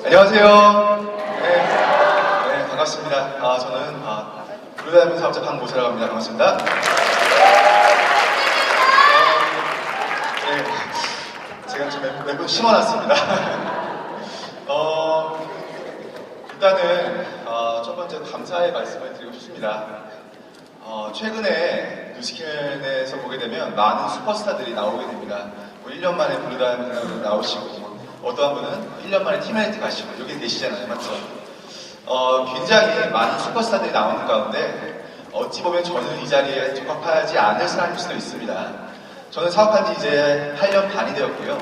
안녕하세요. 네, 반갑습니다. 저는 블루다이아몬드 사업자 강보세라고 합니다. 반갑습니다. 네, 제가 좀 몇 분 심어놨습니다. 일단은 첫 번째 감사의 말씀을 드리고 싶습니다. 최근에 뉴스킨에서 보게 되면 많은 슈퍼스타들이 나오게 됩니다. 뭐 1년 만에 블루다이아몬드 나오시고, 어떠한 분은 1년 만에 팀메이트 가시고, 여기 계시잖아요. 맞죠? 굉장히 많은 슈퍼스타들이 나오는 가운데, 어찌 보면 저는 이 자리에 적합하지 않을 사람일 수도 있습니다. 저는 사업한 지 이제 8년 반이 되었고요.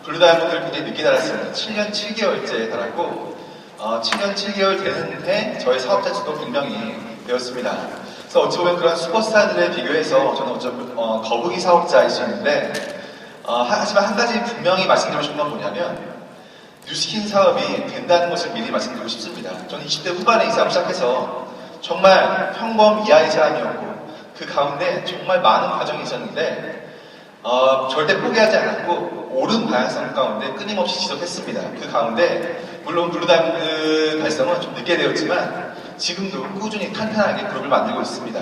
블루다이아몬드를 굉장히 늦게 달았습니다. 7년 7개월째 달았고, 7년 7개월 되는데 저의 사업자 수도 분명히 되었습니다. 그래서 어찌 보면 그런 슈퍼스타들에 비교해서 저는 어쩌면 거북이 사업자일 수 있는데, 하지만 한 가지 분명히 말씀드리고 싶은 건 뭐냐면, 뉴스킨 사업이 된다는 것을 미리 말씀드리고 싶습니다. 저는 20대 후반에 이 사업을 시작해서 정말 평범 이하의 사람이었고, 그 가운데 정말 많은 과정이 있었는데, 절대 포기하지 않았고, 옳은 방향성 가운데 끊임없이 지속했습니다. 그 가운데, 물론 블루다이아몬드 달성은 좀 늦게 되었지만, 지금도 꾸준히 탄탄하게 그룹을 만들고 있습니다.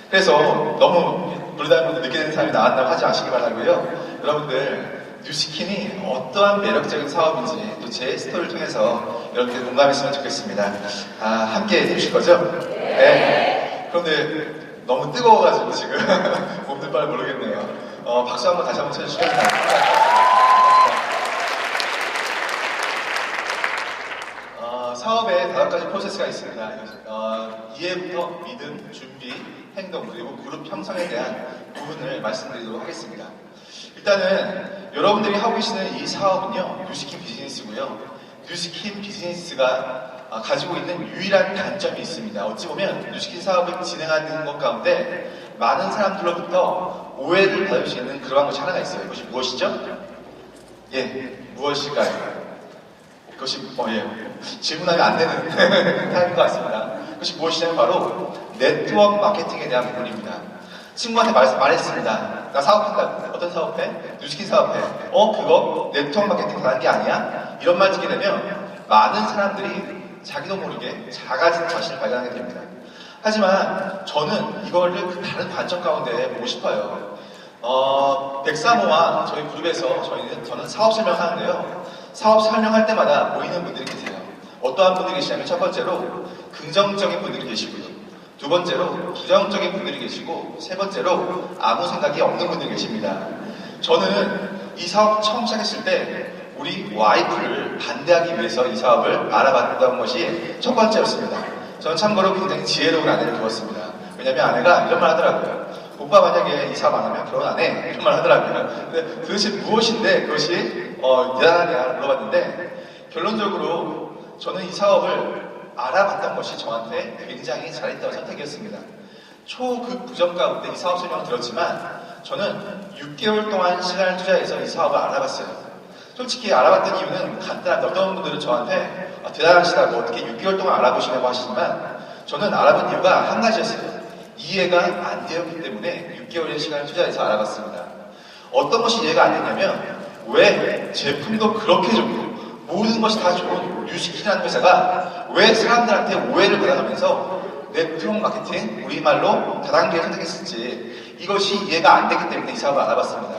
그래서 너무 블루다이아몬드 늦게 된 사람이 나왔다고 하지 마시기 바라고요. 여러분들, 뉴스킨이 어떠한 매력적인 사업인지 또 제 스토리를 통해서 여러분들 공감했으면 좋겠습니다. 함께 해주실 거죠? 네. 그런데 너무 뜨거워가지고 지금 몸둘 바를 모르겠네요. 박수 한번 다시 한번 쳐주시면 감사합니다. 사업에 5가지 프로세스가 있습니다. 이해부터 믿음, 준비, 행동, 그리고 그룹 형성에 대한 부분을 말씀드리도록 하겠습니다. 일단은 여러분들이 하고 계시는 이 사업은요, 뉴스킨 비즈니스고요. 뉴스킨 비즈니스가 가지고 있는 유일한 단점이 있습니다. 어찌 보면 뉴스킨 사업을 진행하는 것 가운데 많은 사람들로부터 오해를 받을 수 있는 그러한 것이 하나가 있어요. 그것이 무엇이죠? 예, 무엇일까요? 그것이 질문하면 안 되는 타입인 것 같습니다. 그것이 무엇이냐면 바로 네트워크 마케팅에 대한 부분입니다. 친구한테 말했습니다. 나 사업한다. 어떤 사업해? 뉴스킨 사업해. 그거 네트워크 마케팅 하는 게 아니야? 이런 말 듣게 되면 많은 사람들이 자기도 모르게 작아진 자신을 발견하게 됩니다. 하지만 저는 이거를 그 다른 관점 가운데 보고 싶어요. 백사모와 저희 그룹에서 저는 사업 설명하는데요. 사업 설명할 때마다 보이는 분들이 계세요. 어떠한 분들이 계시냐면 첫 번째로 긍정적인 분들이 계시고요. 두 번째로 부정적인 분들이 계시고, 세 번째로 아무 생각이 없는 분들이 계십니다. 저는 이 사업 처음 시작했을 때 우리 와이프를 반대하기 위해서 이 사업을 알아봤던 것이 첫 번째였습니다. 저는 참고로 굉장히 지혜로운 아내를 두었습니다. 왜냐면 아내가 이런 말 하더라고요. 오빠 만약에 이 사업 안 하면 결혼 안 해. 이런 말 하더라고요. 근데 도대체 무엇인데 그것이 대단하냐 물어봤는데, 결론적으로 저는 이 사업을 알아봤던 것이 저한테 굉장히 잘했던 선택이었습니다. 초극부정 가운데 이 사업 설명을 들었지만 저는 6개월 동안 시간을 투자해서 이 사업을 알아봤어요. 솔직히 알아봤던 이유는 간단한데, 어떤 분들은 저한테 대단하시다고 어떻게 6개월 동안 알아보시냐고 하시지만, 저는 알아본 이유가 한 가지였어요. 이해가 안 되었기 때문에 6개월의 시간을 투자해서 알아봤습니다. 어떤 것이 이해가 안 됐냐면, 왜 제품도 그렇게 좋고 모든 것이 다 좋은 뉴스킨이라는 회사가 왜 사람들한테 오해를 받아가면서 네트워크 마케팅, 우리말로 다단계를 선택했을지, 이것이 이해가 안 됐기 때문에 이 사업을 알아봤습니다.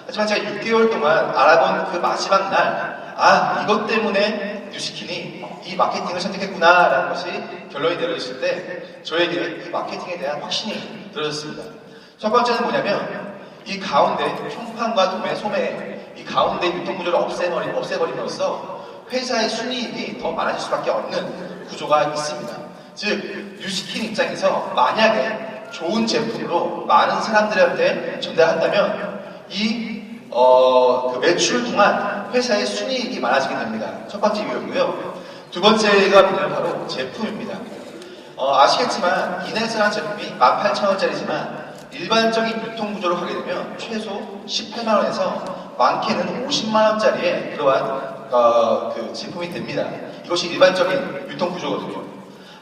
하지만 제가 6개월 동안 알아본 그 마지막 날, 이것 때문에 뉴스킨이 이 마케팅을 선택했구나 라는 것이 결론이 내려졌을 때 저에게 이 마케팅에 대한 확신이 들어졌습니다. 첫 번째는 뭐냐면, 이 가운데 총판과 도매, 소매, 이 가운데 유통구조를 없애버림으로써 회사의 순이익이 더 많아질 수밖에 없는 구조가 있습니다. 즉, 뉴스킨 입장에서 만약에 좋은 제품으로 많은 사람들한테 전달한다면 그 매출을 통한 회사의 순이익이 많아지게 됩니다. 첫 번째 이유였고요. 두 번째가 뭐냐면 바로 제품입니다. 아시겠지만 이네스라는 제품이 18,000원짜리지만 일반적인 유통구조로 하게 되면 최소 18만원에서 많게는 50만원짜리의 그러한 그 제품이 됩니다. 이것이 일반적인 유통구조거든요.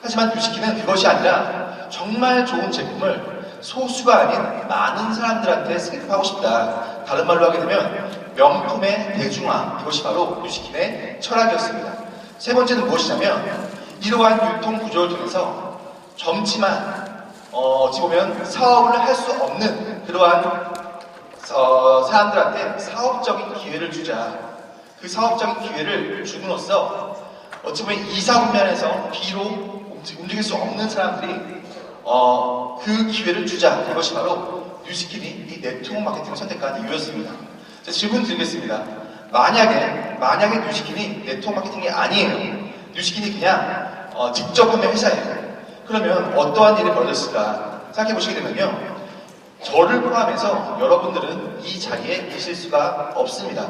하지만 뉴스킨은 그것이 아니라 정말 좋은 제품을 소수가 아닌 많은 사람들한테 승급하고 싶다. 다른 말로 하게 되면 명품의 대중화, 이것이 바로 뉴스킨의 철학이었습니다. 세 번째는 무엇이냐면 이러한 유통 구조를 통해서 젊지만 어찌 보면 사업을 할 수 없는 그러한 사람들한테 사업적인 기회를 주자. 그 사업적인 기회를 줌으로써 어찌 보면 이사분면에서 B로 움직일 수 없는 사람들이 그 기회를 주자. 이것이 바로 뉴스킨이 이 네트워크 마케팅을 선택한 이유였습니다. 자, 질문 드리겠습니다. 만약에 뉴스킨이 네트워크 마케팅이 아니에요. 뉴스킨이 그냥 직접 판매 회사예요. 그러면 어떠한 일이 벌어졌을까 생각해 보시게 되면요. 저를 포함해서 여러분들은 이 자리에 계실 수가 없습니다.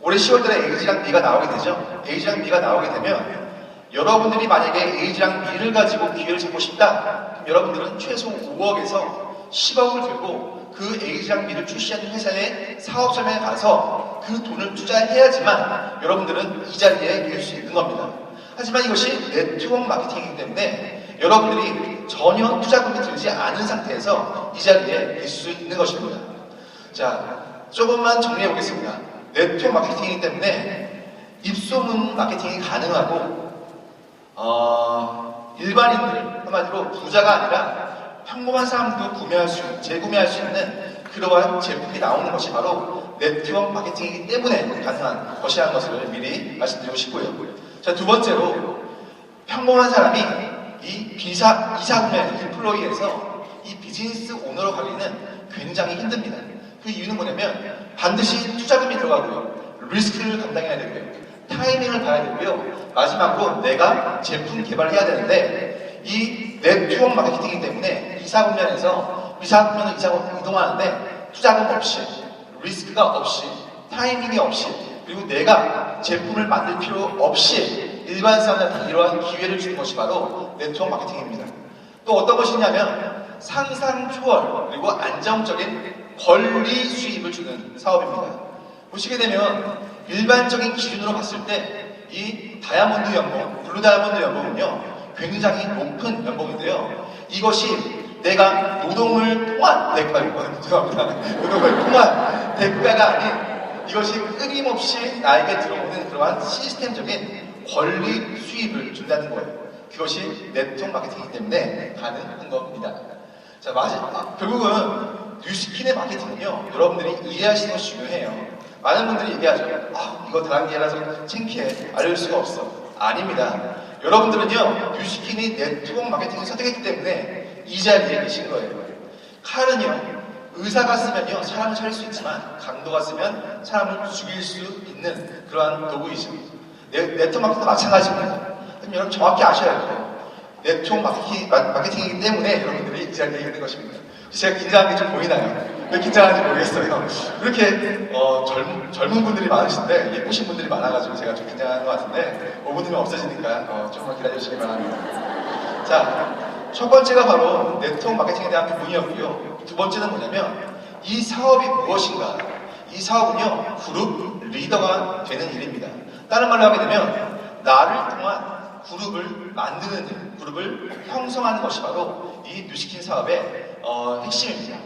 올해 10월달에 A지랑 B가 나오게 되죠. A지랑 B가 나오게 되면 여러분들이 만약에 A지랑 B를 가지고 기회를 잡고 싶다. 그럼 여러분들은 최소 5억에서 10억을 들고 그 A지랑 B를 출시하는 회사의 사업 설명에 가서 그 돈을 투자해야지만 여러분들은 이 자리에 계실 수 있는 겁니다. 하지만 이것이 네트워크 마케팅이기 때문에 여러분들이 전혀 투자금이 들지 않은 상태에서 이 자리에 계실 수 있는 것입니다. 자, 조금만 정리해 보겠습니다. 네트워크 마케팅이기 때문에 입소문 마케팅이 가능하고 일반인들, 한마디로 부자가 아니라 평범한 사람도 재구매할 수 있는 그러한 제품이 나오는 것이 바로 네트워크 마케팅이기 때문에 가능한 것이라는 것을 미리 말씀드리고 싶고요. 자, 두 번째로 평범한 사람이 이 이사구매 인플로이에서 이 비즈니스 오너로 가기는 굉장히 힘듭니다. 그 이유는 뭐냐면 반드시 투자금이 들어가고요. 리스크를 감당해야 되고요. 타이밍을 봐야 되고요. 마지막으로 내가 제품 개발을 해야 되는데 이 네트워크 마케팅이기 때문에 이사구면에서 이동하는데 투자금 없이 리스크가 없이 타이밍이 없이 그리고 내가 제품을 만들 필요 없이 일반 사람들한테 이러한 기회를 주는 것이 바로 네트워크 마케팅입니다. 또 어떤 것이냐면 상상 초월 그리고 안정적인 권리 수입을 주는 사업입니다. 보시게 되면 일반적인 기준으로 봤을 때 이 다이아몬드 연봉, 블루 다이아몬드 연봉은요 굉장히 높은 연봉인데요. 이것이 내가 노동을 통한 대가가 아닌 이것이 끊임없이 나에게 들어오는 그러한 시스템적인 권리 수입을 준다는 거예요. 그것이 네트워크 마케팅이기 때문에 가능한 겁니다. 자, 결국은 뉴스킨의 마케팅은요, 여러분들이 이해하시는 것이 중요해요. 많은 분들이 얘기하죠. 이거 다단계라서 창피해. 알려줄 수가 없어. 아닙니다. 여러분들은요, 뉴스킨이 네트워크 마케팅을 선택했기 때문에 이 자리에 계신 거예요. 칼은요, 의사가 쓰면요, 사람을 살릴 수 있지만, 강도가 쓰면 사람을 죽일 수 있는 그러한 도구이죠. 네트워크 마케팅도 마찬가지입니다. 그럼 여러분 정확히 아셔야 돼요. 네트워크 마케팅이기 때문에 여러분들이 이 자리에 있는 것입니다. 제가 긴장한 게 좀 보이나요? 왜 긴장하는지 모르겠어요. 그렇게 젊은 분들이 많으신데 예쁘신 분들이 많아가지고 제가 좀 긴장하는 것 같은데 5분 뒤면 없어지니까 조금만 기다려주시기 바랍니다. 자, 첫 번째가 바로 네트워크 마케팅에 대한 부분이었고요. 두 번째는 뭐냐면 이 사업이 무엇인가? 이 사업은요, 그룹 리더가 되는 일입니다. 다른 말로 하게 되면 나를 통한 그룹을 만드는 일, 그룹을 형성하는 것이 바로 이 뉴스킨 사업의 핵심입니다.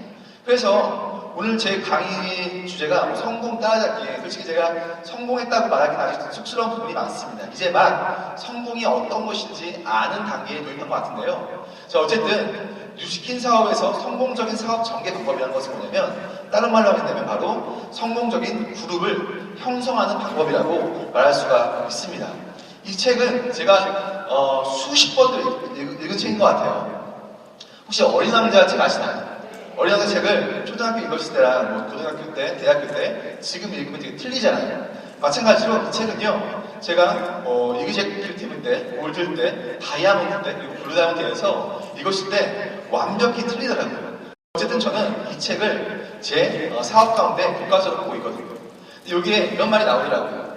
그래서 오늘 제 강의 주제가 성공 따라잡기에 솔직히 제가 성공했다고 말하기는 아직 쑥스러운 부분이 많습니다. 이제 막 성공이 어떤 것인지 아는 단계에 놓인 것 같은데요. 자, 어쨌든 뉴스킨 사업에서 성공적인 사업 전개 방법이라는 것은 뭐냐면 다른 말로 하게 되면 바로 성공적인 그룹을 형성하는 방법이라고 말할 수가 있습니다. 이 책은 제가 수십 번도 읽은 책인 것 같아요. 혹시 어린 왕자 책 아시나요? 어린 왕자 책을 초등학교 읽었을 때랑 뭐 고등학교 때, 대학교 때 지금 읽으면 되게 틀리잖아요. 마찬가지로 이 책은요, 제가 이그제큐티브 때, 골드 때, 다이아몬드 때, 그리고 블루 다이아몬드에서 읽었을 때 완벽히 틀리더라고요. 어쨌든 저는 이 책을 제 사업 가운데 교과서로 보고 있거든요. 여기에 이런 말이 나오더라고요.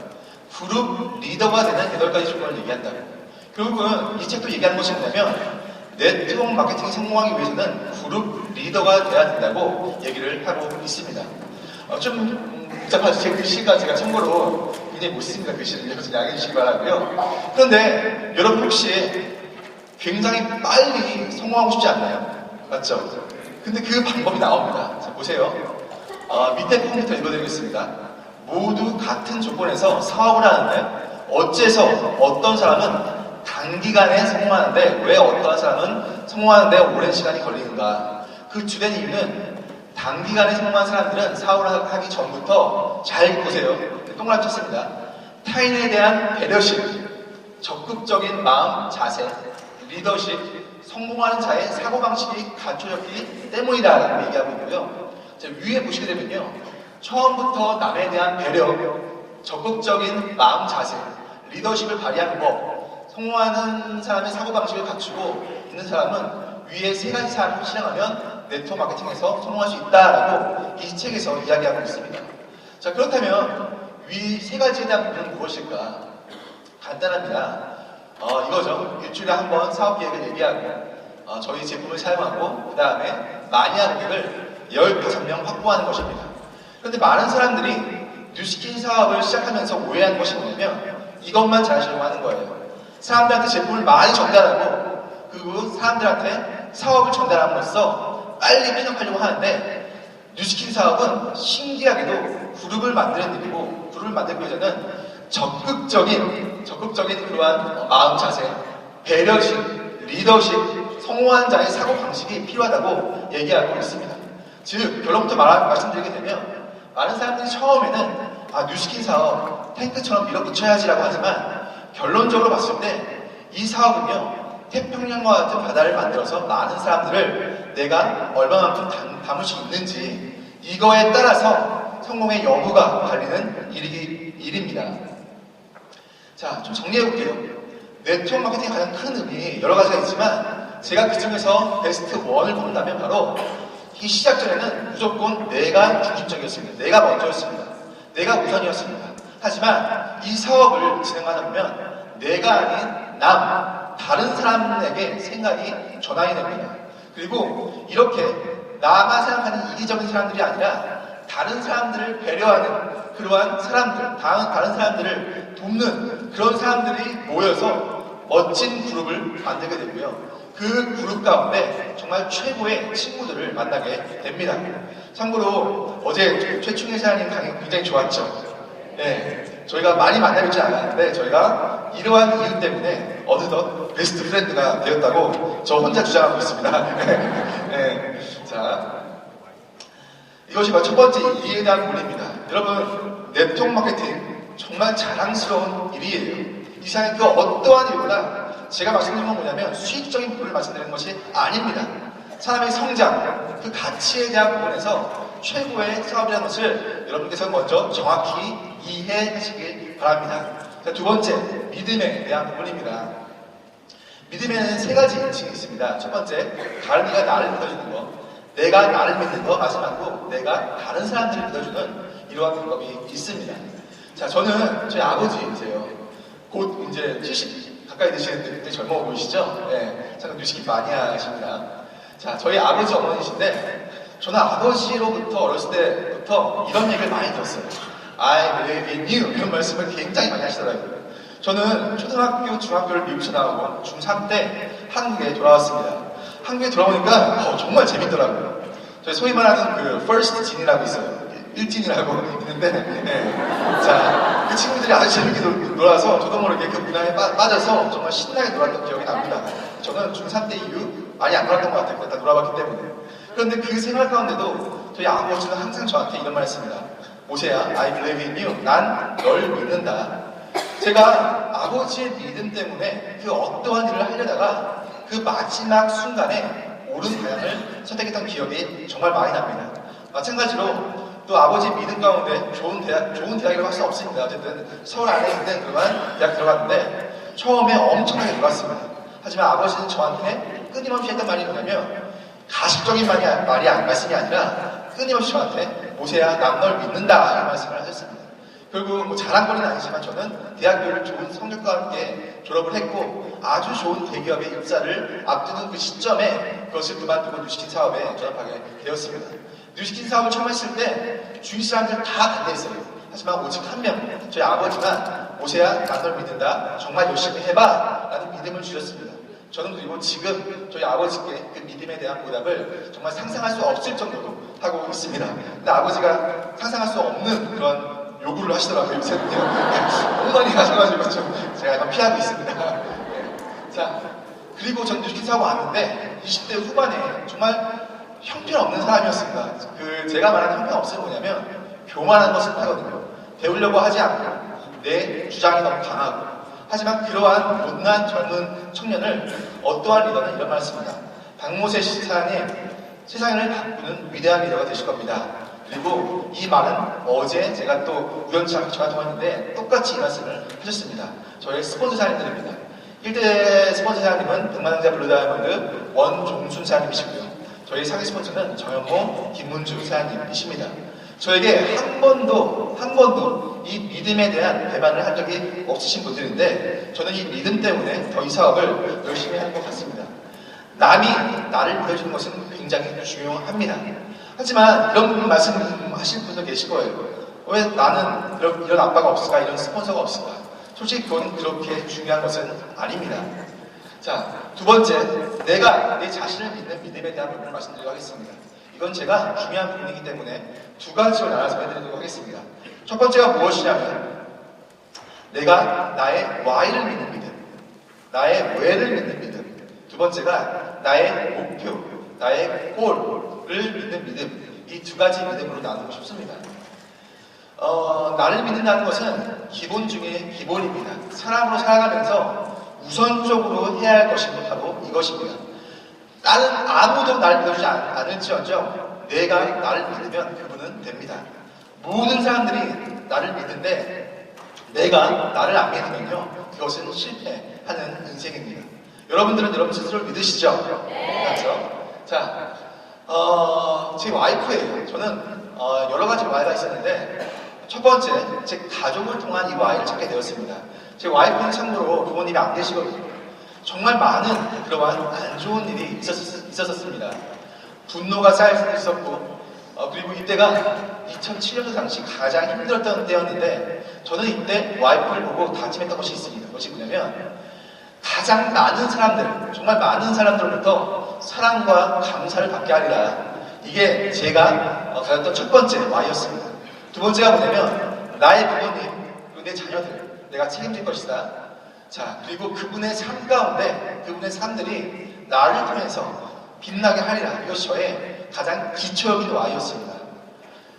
그룹 리더가 되는 8가지 조건을 얘기한다고. 결국은 이 책도 얘기하는 것이 뭐냐면 네트워크 마케팅이 성공하기 위해서는 그룹 리더가 돼야 된다고 얘기를 하고 있습니다. 좀 복잡하죠. 제 글씨가 제가 참고로 굉장히 못 씁니다. 글씨를 여기서 양해해 주시기 바라고요. 그런데 여러분 혹시 굉장히 빨리 성공하고 싶지 않나요? 맞죠? 근데 그 방법이 나옵니다. 자, 보세요. 밑에 컴퓨터 읽어드리겠습니다. 모두 같은 조건에서 사업을 하는데 어째서 어떤 사람은 단기간에 성공하는데 왜 어떤 사람은 성공하는데 오랜 시간이 걸리는가? 그 주된 이유는 단기간에 성공한 사람들은 사업을 하기 전부터 잘 보세요. 동그라미 쳤습니다. 타인에 대한 배려심, 적극적인 마음, 자세, 리더십, 성공하는 자의 사고방식이 갖춰졌기 때문이다라고 얘기하고 있고요. 자, 위에 보시게 되면요. 처음부터 남에 대한 배려, 적극적인 마음, 자세, 리더십을 발휘하는 법, 성공하는 사람의 사고방식을 갖추고 있는 사람은 위에 세 가지 사항을 실행하면 네트워크 마케팅에서 성공할 수 있다라고 이 책에서 이야기하고 있습니다. 자, 그렇다면 위 세 가지에 대한 부분은 무엇일까? 간단합니다. 이거죠. 일주일에 한 번 사업 계획을 얘기하고 저희 제품을 사용하고 그 다음에 마니아 고객을 15명 확보하는 것입니다. 그런데 많은 사람들이 뉴스킨 사업을 시작하면서 오해하는 것이 뭐냐면 이것만 잘하시려고 하는 거예요. 사람들한테 제품을 많이 전달하고 그리고 사람들한테 사업을 전달함으로써 빨리 피업하려고 하는데 뉴스킨 사업은 신기하게도 그룹을 만드는 일이고 그룹을 만들기 위해서는 적극적인 그러한 마음 자세, 배려심, 리더십, 성공하는 자의 사고 방식이 필요하다고 얘기하고 있습니다. 즉 결론부터 말씀드리게 되면 많은 사람들이 처음에는 뉴스킨 사업 탱크처럼 밀어붙여야지라고 하지만 결론적으로 봤을 때 이 사업은요 태평양과 같은 바다를 만들어서 많은 사람들을 내가 얼마만큼 담을 수 있는지 이거에 따라서 성공의 여부가 갈리는 일입니다. 자, 좀 정리해볼게요. 네트워크 마케팅의 가장 큰 의미 여러 가지가 있지만 제가 그 중에서 베스트 1을 꼽는다면 바로 이 시작 전에는 무조건 내가 중심적이었습니다. 내가 먼저였습니다. 내가 우선이었습니다. 하지만 이 사업을 진행하다 보면 내가 아닌 다른 사람에게 생각이 전환이 됩니다. 그리고 이렇게 나만 생각하는 이기적인 사람들이 아니라 다른 사람들을 배려하는 그러한 사람들, 다른 사람들을 돕는 그런 사람들이 모여서 멋진 그룹을 만들게 되고요. 그 그룹 가운데 정말 최고의 친구들을 만나게 됩니다. 참고로 어제 최충희 사장님 강의 굉장히 좋았죠. 네, 저희가 많이 만나뵙지 않았는데 저희가 이러한 이유 때문에 어느덧 베스트 프렌드가 되었다고 저 혼자 주장하고 있습니다. 네, 자, 이것이 바로 첫 번째 이해에 대한 논리입니다. 여러분, 네트워크 마케팅 정말 자랑스러운 일이에요. 이 세상에 그 어떠한 일보다 제가 말씀드리는 건 뭐냐면 수익적인 부분을 말씀드리는 것이 아닙니다. 사람의 성장, 그 가치에 대한 부분에서 최고의 사업이라는 것을 여러분께서 먼저 정확히 이해하시길 바랍니다. 자, 두 번째, 믿음에 대한 부분입니다. 믿음에는 세 가지 인식이 있습니다. 첫 번째, 다른 이가 나를 믿어주는 것, 내가 나를 믿는 것, 마지막으로 내가 다른 사람들을 믿어주는 이러한 방법이 있습니다. 자, 저는 저희 아버지이세요. 곧 이제 70 가까이 되시는데 굉장히 젊어 보이시죠? 네, 잠깐 뉴스킨 많이 하십니다. 자, 저희 아버지 어머니신데 저는 아버지로부터 어렸을 때부터 이런 얘기를 많이 들었어요. I believe in you 이런 말씀을 굉장히 많이 하시더라고요. 저는 초등학교, 중학교를 미국에서 나오고 중3 때 한국에 돌아왔습니다. 한국에 돌아오니까 정말 재밌더라고요. 저희 소위 말하는 그 first 진이라고 있어요. 1진이라고 있는데 네. 자, 그 친구들이 아주 재밌게 놀아서 저도 모르게 그 문화에 빠져서 정말 신나게 놀았던 기억이 납니다. 저는 중3 때 이후 많이 안 놀았던 것 같아요. 다 놀아봤기 때문에. 그런데 그 생활 가운데도 저희 아버지는 항상 저한테 이런 말 했습니다. 모세야, I believe in you. 난 널 믿는다. 제가 아버지의 믿음 때문에 그 어떠한 일을 하려다가 그 마지막 순간에 옳은 방향을 선택했던 기억이 정말 많이 납니다. 마찬가지로 또 아버지의 믿음 가운데 좋은 대학이라고 할 수 없습니다. 어쨌든 서울 안에 있는 그런 대학 들어갔는데 처음에 엄청나게 놀았습니다. 하지만 아버지는 저한테 끊임없이 했던 말이 뭐냐면 가식적인 말씀이 아니라 끊임없이 저한테 모세야, 난 널 믿는다 이런 말씀을 하셨습니다. 결국 뭐 자랑거리는 아니지만 저는 대학교를 좋은 성적과 함께 졸업을 했고 아주 좋은 대기업의 입사를 앞두는 그 시점에 그것을 그만두고 뉴스킨 사업에 전업하게 되었습니다. 뉴스킨 사업을 처음 했을 때 주위 사람들 다 반대했어요. 하지만 오직 한 명, 저희 아버지만 모세야, 난 널 믿는다. 정말 열심히 해봐 라는 믿음을 주셨습니다. 저는 그리고 지금 저희 아버지께 그 믿음에 대한 보답을 정말 상상할 수 없을 정도로 하고 있습니다. 근데 아버지가 상상할 수 없는 그런 요구를 하시더라고요. 요새 너무 많이 하셔가지고 좀 제가 약간 피하고 있습니다. 네. 자, 그리고 전 뉴스킨 사고 왔는데 20대 후반에 정말 형편없는 사람이었습니다. 제가 말하는 형편없음은 뭐냐면 교만한 것을 하거든요. 배우려고 하지 않고 내 주장이 너무 강하고, 하지만 그러한 못난 젊은 청년을 어떠한 리더는 이런 말씀입니다. 박모세 사장님, 세상을 바꾸는 위대한 리더가 되실 겁니다. 그리고 이 말은 어제 제가 또 우연치 않게 전화 통화했는데 똑같이 이 말씀을 하셨습니다. 저의 스폰서 사장님들입니다. 1대 스폰서 사장님은 백만왕자 블루다이아몬드 원종순 사장님이시고요. 저희 상위 스폰서는 정현모, 김문주 사장님이십니다. 저에게 한 번도 이 믿음에 대한 배반을 한 적이 없으신 분들인데, 저는 이 믿음 때문에 더 이 사업을 열심히 하는 것 같습니다. 남이 나를 믿어주는 것은 굉장히 중요합니다. 하지만 이런 말씀하실 분도 계실 거예요. 왜 나는 이런 아빠가 없을까? 이런 스폰서가 없을까? 솔직히 그건 그렇게 중요한 것은 아닙니다. 자, 두 번째, 내가 내 자신을 믿는 믿음에 대한 부분을 말씀드리도록 하겠습니다. 이건 제가 중요한 부분이기 때문에 두 가지로 나눠서 해드리도록 하겠습니다. 첫 번째가 무엇이냐면, 내가 나의 Y를 믿는 믿음, 나의 왜를 믿는 믿음. 두 번째가 나의 목표, 나의 골을 믿는 믿음. 이 두 가지 믿음으로 나누고 싶습니다. 나를 믿는다는 것은 기본 중에 기본입니다. 사람으로 살아가면서 우선적으로 해야 할 것이 바로 이것입니다. 나는 아무도 나를 믿어주지 않을지언정 내가 나를 믿으면 그분은 됩니다. 모든 사람들이 나를 믿는데 내가 나를 안 믿으면요, 그것은 실패하는 인생입니다. 여러분들은 여러분 스스로를 믿으시죠? 그렇죠? 자, 제 와이프예요. 저는 여러 가지 Y가 있었는데 첫 번째, 제 가족을 통한 이 Y를 찾게 되었습니다. 제 와이프는 참고로 부모님이 안 계시거든요. 정말 많은 그러한 안 좋은 일이 있었습니다. 분노가 쌓일 수도 있었고, 그리고 이때가 2007년도 당시 가장 힘들었던 때였는데, 저는 이때 와이프를 보고 다짐했던 것이 있습니다. 그것이 뭐냐면, 가장 많은 사람들, 정말 많은 사람들로부터 사랑과 감사를 받게 하리라. 이게 제가 가졌던 첫 번째 Y였습니다. 두 번째가 뭐냐면, 나의 부모님, 그리고 내 자녀들, 내가 책임질 것이다. 자, 그리고 그분의 삶 가운데, 그분의 삶들이 나를 통해서 빛나게 하리라. 이것이 저의 가장 기초적인 Y였습니다.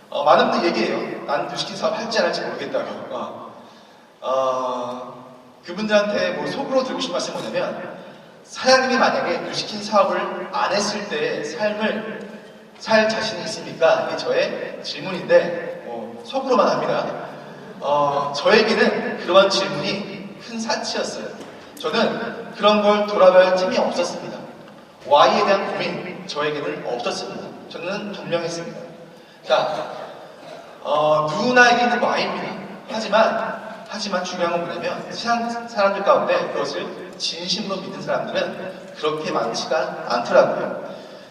많은 분들이 얘기해요. 나는 뉴스킨 사업 할지 안 할지 모르겠다고. 그분들한테 뭐 속으로 드리고 싶은 말씀이 뭐냐면, 사장님이 만약에 뉴스킨 사업을 안 했을 때의 삶을 살 자신이 있습니까? 이게 저의 질문인데, 속으로만 합니다. 저에게는 그러한 질문이 큰 사치였어요. 저는 그런 걸 돌아볼 틈이 없었습니다. Y에 대한 고민, 저에게는 없었습니다. 저는 분명했습니다. 자, 누구나에게 있는 Y입니다. 하지만 중요한 건 뭐냐면, 세상 사람들 가운데 그것을 진심으로 믿는 사람들은 그렇게 많지가 않더라고요.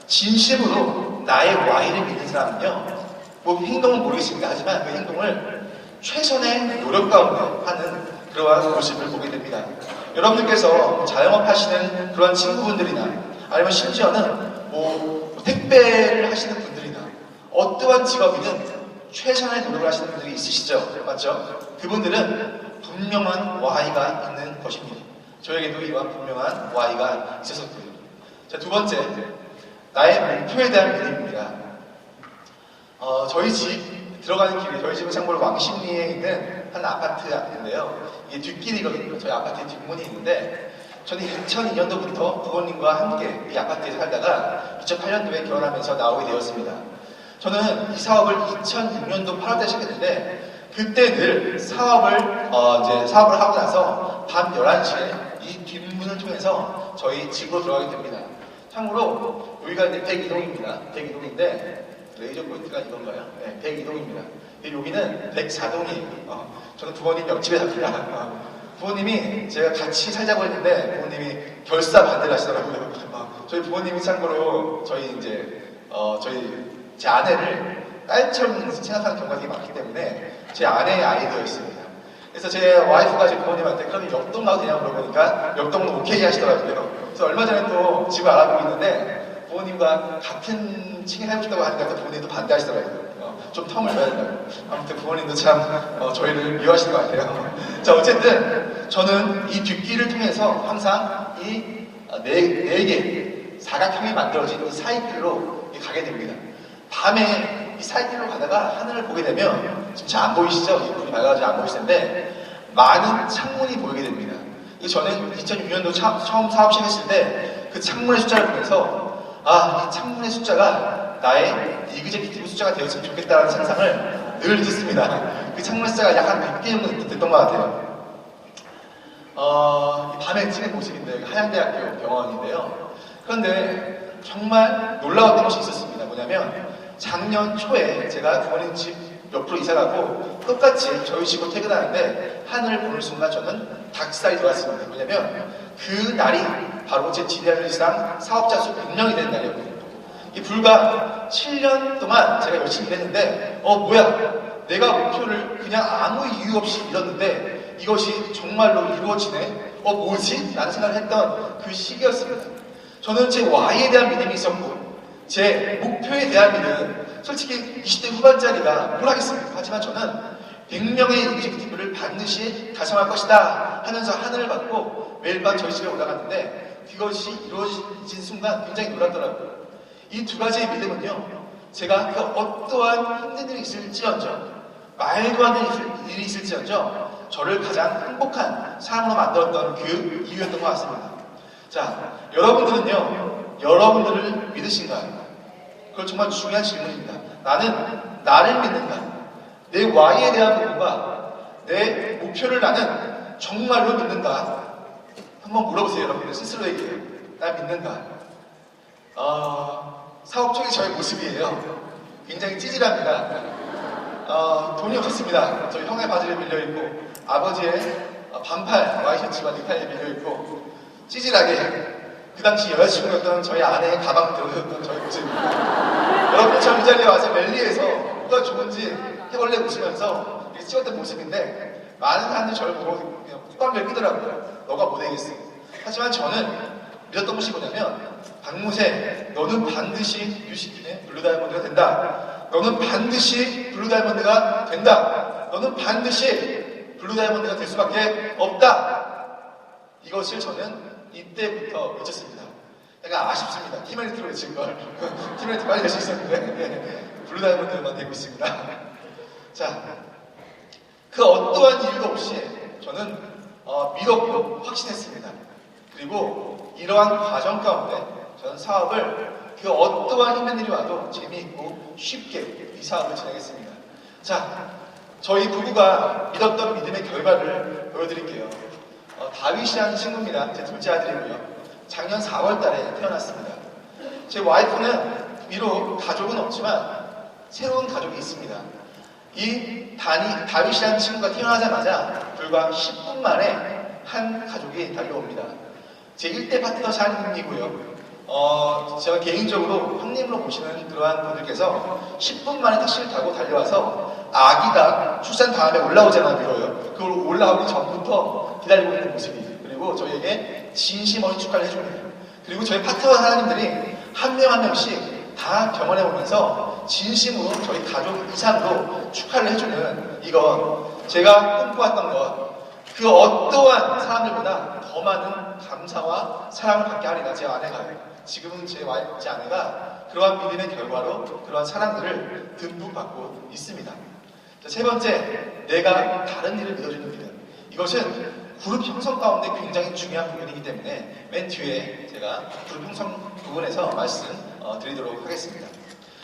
진심으로 나의 Y를 믿는 사람은요, 뭐 행동은 모르겠습니다. 하지만 그 행동을 최선의 노력 가운데 하는 그러한 모습을 보게 됩니다. 여러분들께서 자영업 하시는 그런 친구분들이나, 아니면 심지어는 뭐 택배를 하시는 분들이나, 어떠한 직업이든 최선의 노력을 하시는 분들이 있으시죠? 맞죠? 그분들은 분명한 Y가 있는 것입니다. 저에게도 이러한 분명한 Y가 있었거든요. 자, 두 번째, 나의 목표에 대한 믿음입니다. 저희 집 들어가는 길에, 저희 집은 참고로 왕십리에 있는 한 아파트인데요. 이게 뒷길이거든요. 저희 아파트에 뒷문이 있는데, 저는 2002년도부터 부모님과 함께 이 아파트에서 살다가 2008년도에 결혼하면서 나오게 되었습니다. 저는 이 사업을 2006년도 8월달에 시작했는데, 그때 늘 사업을 하고 나서 밤 11시에 이 뒷문을 통해서 저희 집으로 들어가게 됩니다. 참고로 여기가 이제 102동입니다. 102동인데 레이저 포인트가 이건가요? 네, 102동입니다. 여기는 104동이에요. 저는 부모님 옆집에 삽니다. 부모님이 제가 같이 살자고 했는데 부모님이 결사 반대를 하시더라고요. 저희 부모님이 참고로 제 아내를 딸처럼 생각하는 경우가 되게 많기 때문에 제 아내의 아이디어였습니다. 그래서 제 와이프가 제 부모님한테 그럼 옆동 가도 되냐고 물어보니까 옆동은 오케이 하시더라고요. 그래서 얼마 전에 또 집을 알아보고 있는데 부모님과 같은 층에 살고 싶다고 하니까 또 부모님도 반대하시더라고요. 좀 텀을 줘야 된다고. 아무튼 부모님도 참 저희를 미워하시는 것 같아요. 자, 어쨌든 저는 이 뒷길을 통해서 항상 이 네 개 사각형이 만들어진 이 사이길로 가게 됩니다. 밤에 이 사이길로 가다가 하늘을 보게 되면 지금 잘 안 보이시죠? 불이 밝아가지고 안 보이실 텐데 많은 창문이 보이게 됩니다. 저는 2006년도 처음 사업 시작했을 때 그 창문의 숫자를 보면서 이 창문의 숫자가 나의 이그제큐티브 숫자가 되었으면 좋겠다는 상상을 늘 했습니다. 그 창문의 숫자가 약 한 100개 정도 됐던 것 같아요. 이 밤에 찍은 모습인데 하양대학교 병원인데요. 그런데 정말 놀라웠던 것이 있었습니다. 뭐냐면 작년 초에 제가 부모님 집 옆으로 이사가고 똑같이 저희 집으로 퇴근하는데 하늘을 보는 순간 저는 닭살이 돋았습니다. 뭐냐면 그 날이 바로 제 지대한일상 사업자 수 100명이 된 날이었거든요. 이 불과 7년 동안 제가 열심히 일했는데 뭐야, 내가 목표를 그냥 아무 이유 없이 이뤘는데 이것이 정말로 이루어지네? 뭐지? 라는 생각을 했던 그 시기였습니다. 저는 제 Y에 대한 믿음이 있었고 제 목표에 대한 믿음, 솔직히 20대 후반짜리가 뭘 하겠습니까? 하지만 저는 100명의 이그제큐티브를 반드시 달성할 것이다 하면서 하늘을 받고 매일 밤 저희 집에 올라갔는데 그것이 이루어진 순간 굉장히 놀랐더라고요. 이 두 가지의 믿음은요, 제가 그 어떠한 힘든 일이 있을지언정, 말도 안 되는 일이 있을지언정 저를 가장 행복한 사람으로 만들었던 그 이유였던 것 같습니다. 자, 여러분들은요, 여러분들을 믿으신가요? 그건 정말 중요한 질문입니다. 나는 나를 믿는가? 내 Y에 대한 부분과 내 목표를 나는 정말로 믿는가? 한번 물어보세요. 여러분들 스스로에게. 나 믿는가? 사업적인 저의 모습이에요. 굉장히 찌질합니다. 돈이 없었습니다. 저희 형의 바지를 밀려있고 아버지의 반팔 와이셔츠와 넥타이에 밀려있고 찌질하게 그 당시 여자친구였던 저희 아내의 가방 들어있던 저희 모습입니다. 여러분처럼 이 자리에 와서 랠리에서 뭐가 좋은지 해벌레 웃으면서 이렇게 찍었던 모습인데 많은 사람들이 저를 보고 그냥 콧방귀를 끼더라고요. 너가 뭐 되겠어. 하지만 저는 믿었던 것이 뭐냐면 박무세, 너는 반드시 유시킨의 블루다이아몬드가 된다. 너는 반드시 블루다이아몬드가 된다. 너는 반드시 블루다이아몬드가 될 수밖에 없다. 이것을 저는 이때부터 외쳤습니다. 약간 아쉽습니다. 티메리트로 외친 걸. 티메리트 빨리 될 수 있었는데 블루다이아몬드만 되고 있습니다. 자, 그 어떠한 이유도 없이 저는 믿었고 확신했습니다. 그리고 이러한 과정 가운데 저는 사업을 그 어떠한 힘든 일이 와도 재미있고 쉽게 이 사업을 진행했습니다. 자, 저희 부부가 믿었던 믿음의 결과를 보여드릴게요. 다윗이라는 친구입니다. 제 둘째 아들이고요. 작년 4월 달에 태어났습니다. 제 와이프는 비록 가족은 없지만 새로운 가족이 있습니다. 이 다윗이라는 친구가 태어나자마자 불과 10분 만에 한 가족이 달려옵니다. 제 1대 파트너 샤님이고요. 제가 개인적으로 형님으로 보시는 그러한 분들께서 10분 만에 택시를 타고 달려와서 아기가 출산 다음에 올라오잖아요, 밀어요. 그걸 올라오기 전부터 기다리고 있는 모습이에요. 그리고 저희에게 진심 어린 축하를 해줍니다. 그리고 저희 파트너 하나님들이 한 명 한 명씩 다 병원에 오면서 진심으로 저희 가족 이상으로 축하를 해주는 이건 제가 꿈꿔왔던 것, 그 어떠한 사람들보다 더 많은 감사와 사랑을 받게 하리라. 제 아내가요. 지금은 제 아내가 그러한 믿음의 결과로 그러한 사랑들을 듬뿍 받고 있습니다. 자, 세 번째, 내가 다른 일을 믿어주는 믿음. 이것은 그룹 형성 가운데 굉장히 중요한 부분이기 때문에 맨 뒤에 제가 그룹 형성 부분에서 말씀 드리도록 하겠습니다.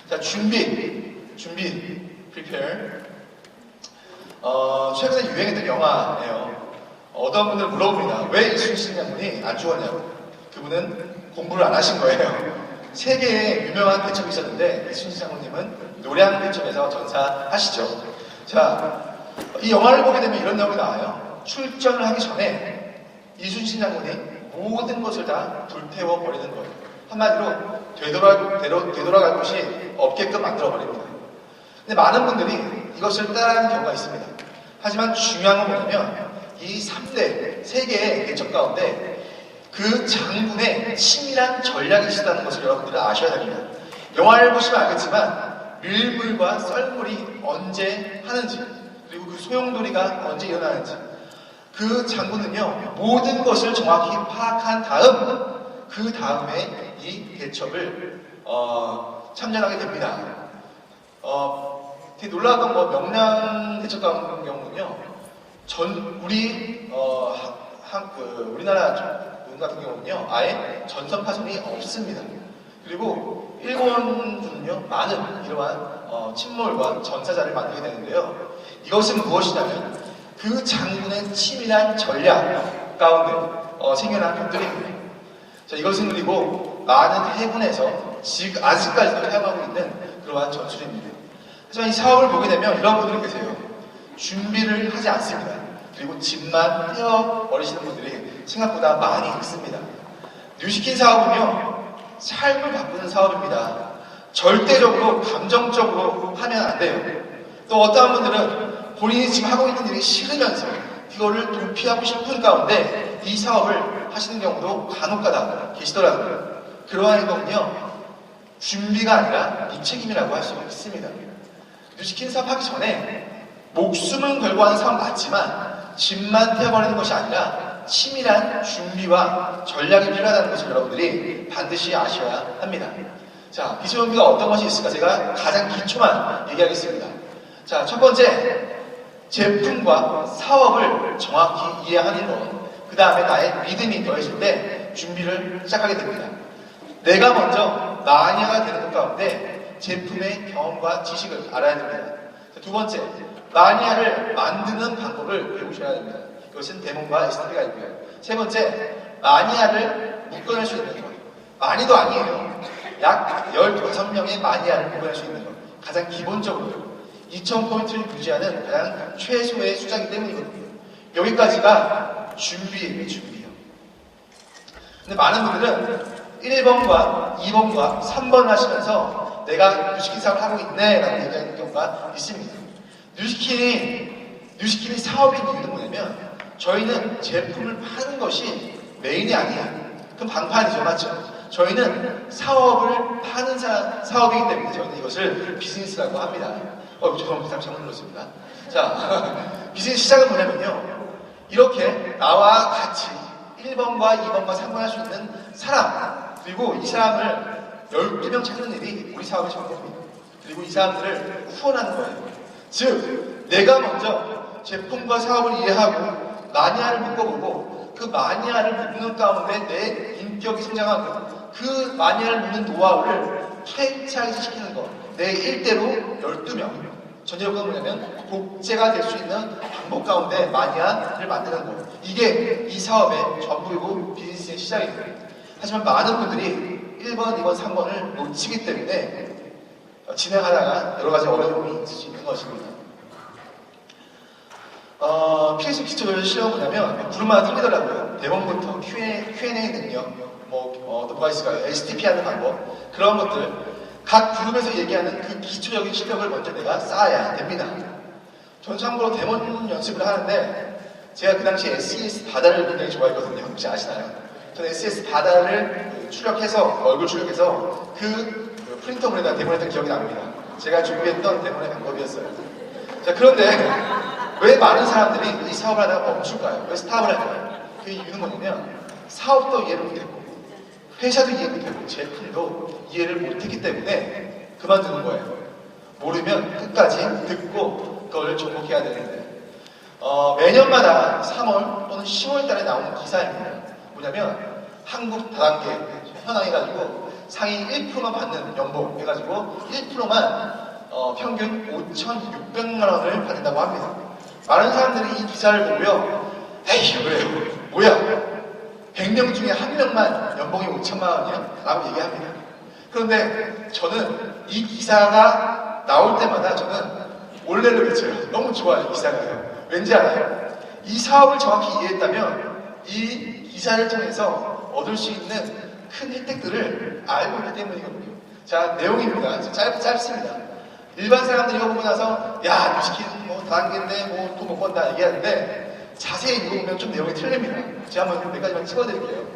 자, 준비, prepare. 최근에 유행했던 영화예요. 어떤 분들 물어봅니다. 왜 이순신 장군이 안 죽었냐고. 그분은 공부를 안 하신 거예요. 세계에 유명한 대첩이 있었는데 이순신 장군님은 노량 대첩에서 전사하시죠. 자, 이 영화를 보게 되면 이런 내용이 나와요. 출전을 하기 전에 이순신 장군이 모든 것을 다 불태워 버리는 거예요. 한마디로 되돌아갈 곳이 없게끔 만들어 버립니다. 근데 많은 분들이 이것을 따라하는 경우가 있습니다. 하지만 중요한 건 뭐냐면 이 3대 세계의 대첩 가운데 그 장군의 치밀한 전략이 있었다는 것을 여러분들은 아셔야 됩니다. 영화를 보시면 알겠지만 밀물과 썰물이 언제 하는지, 그리고 그 소용돌이가 언제 일어나는지, 그 장군은요 모든 것을 정확히 파악한 다음 그 다음에 이 대첩을 참전하게 됩니다. 되게 놀라웠던 거 명량 대첩 같은 경우는요 우리나라 군 같은 경우는요 아예 전선 파손이 없습니다. 그리고 일본군은요 많은 이러한 침몰과 전사자를 만들게 되는데요. 이것은 무엇이냐면 그 장군의 치밀한 전략 가운데 생겨난 것들입니다. 자, 이것은 그리고 많은 해군에서 아직까지도 사용하고 있는 그러한 전술입니다. 하지만 이 사업을 보게 되면 이런 분들이 계세요. 준비를 하지 않습니다. 그리고 집만 태워버리시는 분들이 생각보다 많이 있습니다. 뉴시킨 사업은요 삶을 바꾸는 사업입니다. 절대적으로 감정적으로 하면 안 돼요. 또 어떠한 분들은 본인이 지금 하고 있는 일이 싫으면서 그거를 도피하고 싶은 가운데 이 사업을 하시는 경우도 간혹가다 계시더라고요. 그러한 행동은요 준비가 아니라 무책임이라고 할 수 있습니다. 뉴시킨 사업하기 전에 목숨을 걸고 하는 사업 맞지만 집만 태워버리는 것이 아니라 치밀한 준비와 전략이 필요하다는 것을 여러분들이 반드시 아셔야 합니다. 자, 기술 준비가 어떤 것이 있을까? 제가 가장 기초만 얘기하겠습니다. 자, 첫 번째, 제품과 사업을 정확히 이해하는 것. 그 다음에 나의 믿음이 더해질 때 준비를 시작하게 됩니다. 내가 먼저 마니아가 되는 것 가운데 제품의 경험과 지식을 알아야 됩니다. 자, 두 번째, 마니아를 만드는 방법을 배우셔야 됩니다. 이것은 데몬과 ST가 있고요. 세 번째, 마니아를 묶어낼 수 있는 것. 많이도 아니에요. 약 15명의 마니아를 묶어낼 수 있는 것. 가장 기본적으로 2000포인트를 유지하는 가장 최소의 숫자이기 때문이거든요. 여기까지가 준비예요, 준비요. 근데 많은 분들은 1번과 2번과 3번을 하시면서 내가 뉴시킨 사업을 하고 있네 라고 얘기하는 경우가 있습니다. 뉴시킨이 사업인 이유는 뭐냐면 저희는 제품을 파는 것이 메인이 아니에요. 그럼 방판이죠, 맞죠? 저희는 사업을 파는 사업이기 때문에 저희는 이것을 비즈니스라고 합니다. 죄송합니다. 잘못 눌렀습니다. 자, 비즈니스 시작은 뭐냐면요. 이렇게 나와 같이 1번과 2번과 3번 할 수 있는 사람, 그리고 이 사람을 12명 찾는 일이 우리 사업의 전부입니다. 그리고 이 사람들을 후원하는 거예요. 즉, 내가 먼저 제품과 사업을 이해하고 마니아를 묶어보고 그 마니아를 묶는 가운데 내 인격이 성장하고 그 마니아를 묶는 노하우를 프랜차이즈 시키는 것. 내 일대로 12명. 전제조건은 뭐냐면 복제가 될 수 있는 방법 가운데 마니아를 만드는 것. 이게 이 사업의 전부이고 비즈니스의 시작입니다. 하지만 많은 분들이 1번, 2번, 3번을 놓치기 때문에 진행하다가 여러 가지 어려움이 있을 수 있는 것입니다. 필수 기초적인 실력은 뭐냐면 부르마다 틀리더라고요. 대본부터 Q&A 능력, 또 뭐가 있을까요? STP 하는 방법, 그런 것들 각 그룹에서 얘기하는 그 기초적인 실력을 먼저 내가 쌓아야 됩니다. 전 참고로 데몬 연습을 하는데 제가 그 당시 SES 바다를 굉장히 좋아했거든요. 혹시 아시나요? 저는 SES 바다를 얼굴 출력해서 그 프린터물에다 데몬했던 기억이 납니다. 제가 준비했던 데몬의 방법이었어요. 자, 그런데 왜 많은 사람들이 이 사업을 하다가 멈출까요? 왜 스탑을 할까요? 그 이유는 뭐냐면 사업도 이해를 못했고 회사도 이해 못했고 제품도 이해를 못했기 때문에 그만두는 거예요. 모르면 끝까지 듣고 그걸 접목해야 되는데 매년마다 3월 또는 10월 달에 나오는 기사입니다. 뭐냐면 한국 다단계 현황해가지고 상위 1%만 받는 연봉 해가지고 1%만 평균 5,600만 원을 받는다고 합니다. 많은 사람들이 이 기사를 보고요. 에이, 그래요. 뭐야? 100명 중에 1명만 연봉이 5천만 원이야? 라고 얘기합니다. 그런데 저는 이 기사가 나올 때마다 저는 올레를 외쳐요. 너무 좋아요, 이 기사가요. 왠지 알아요? 이 사업을 정확히 이해했다면 이 기사를 통해서 얻을 수 있는 큰 혜택들을 알고 있기 때문이거든요. 자, 내용입니다. 짧습니다. 일반 사람들이 이거 보고 나서 야, 뉴시킨 다단계인데 돈 못 번다 얘기하는데 자세히 읽어보면 좀 내용이 틀립니다. 제가 한번 몇 가지만 찍어드릴게요.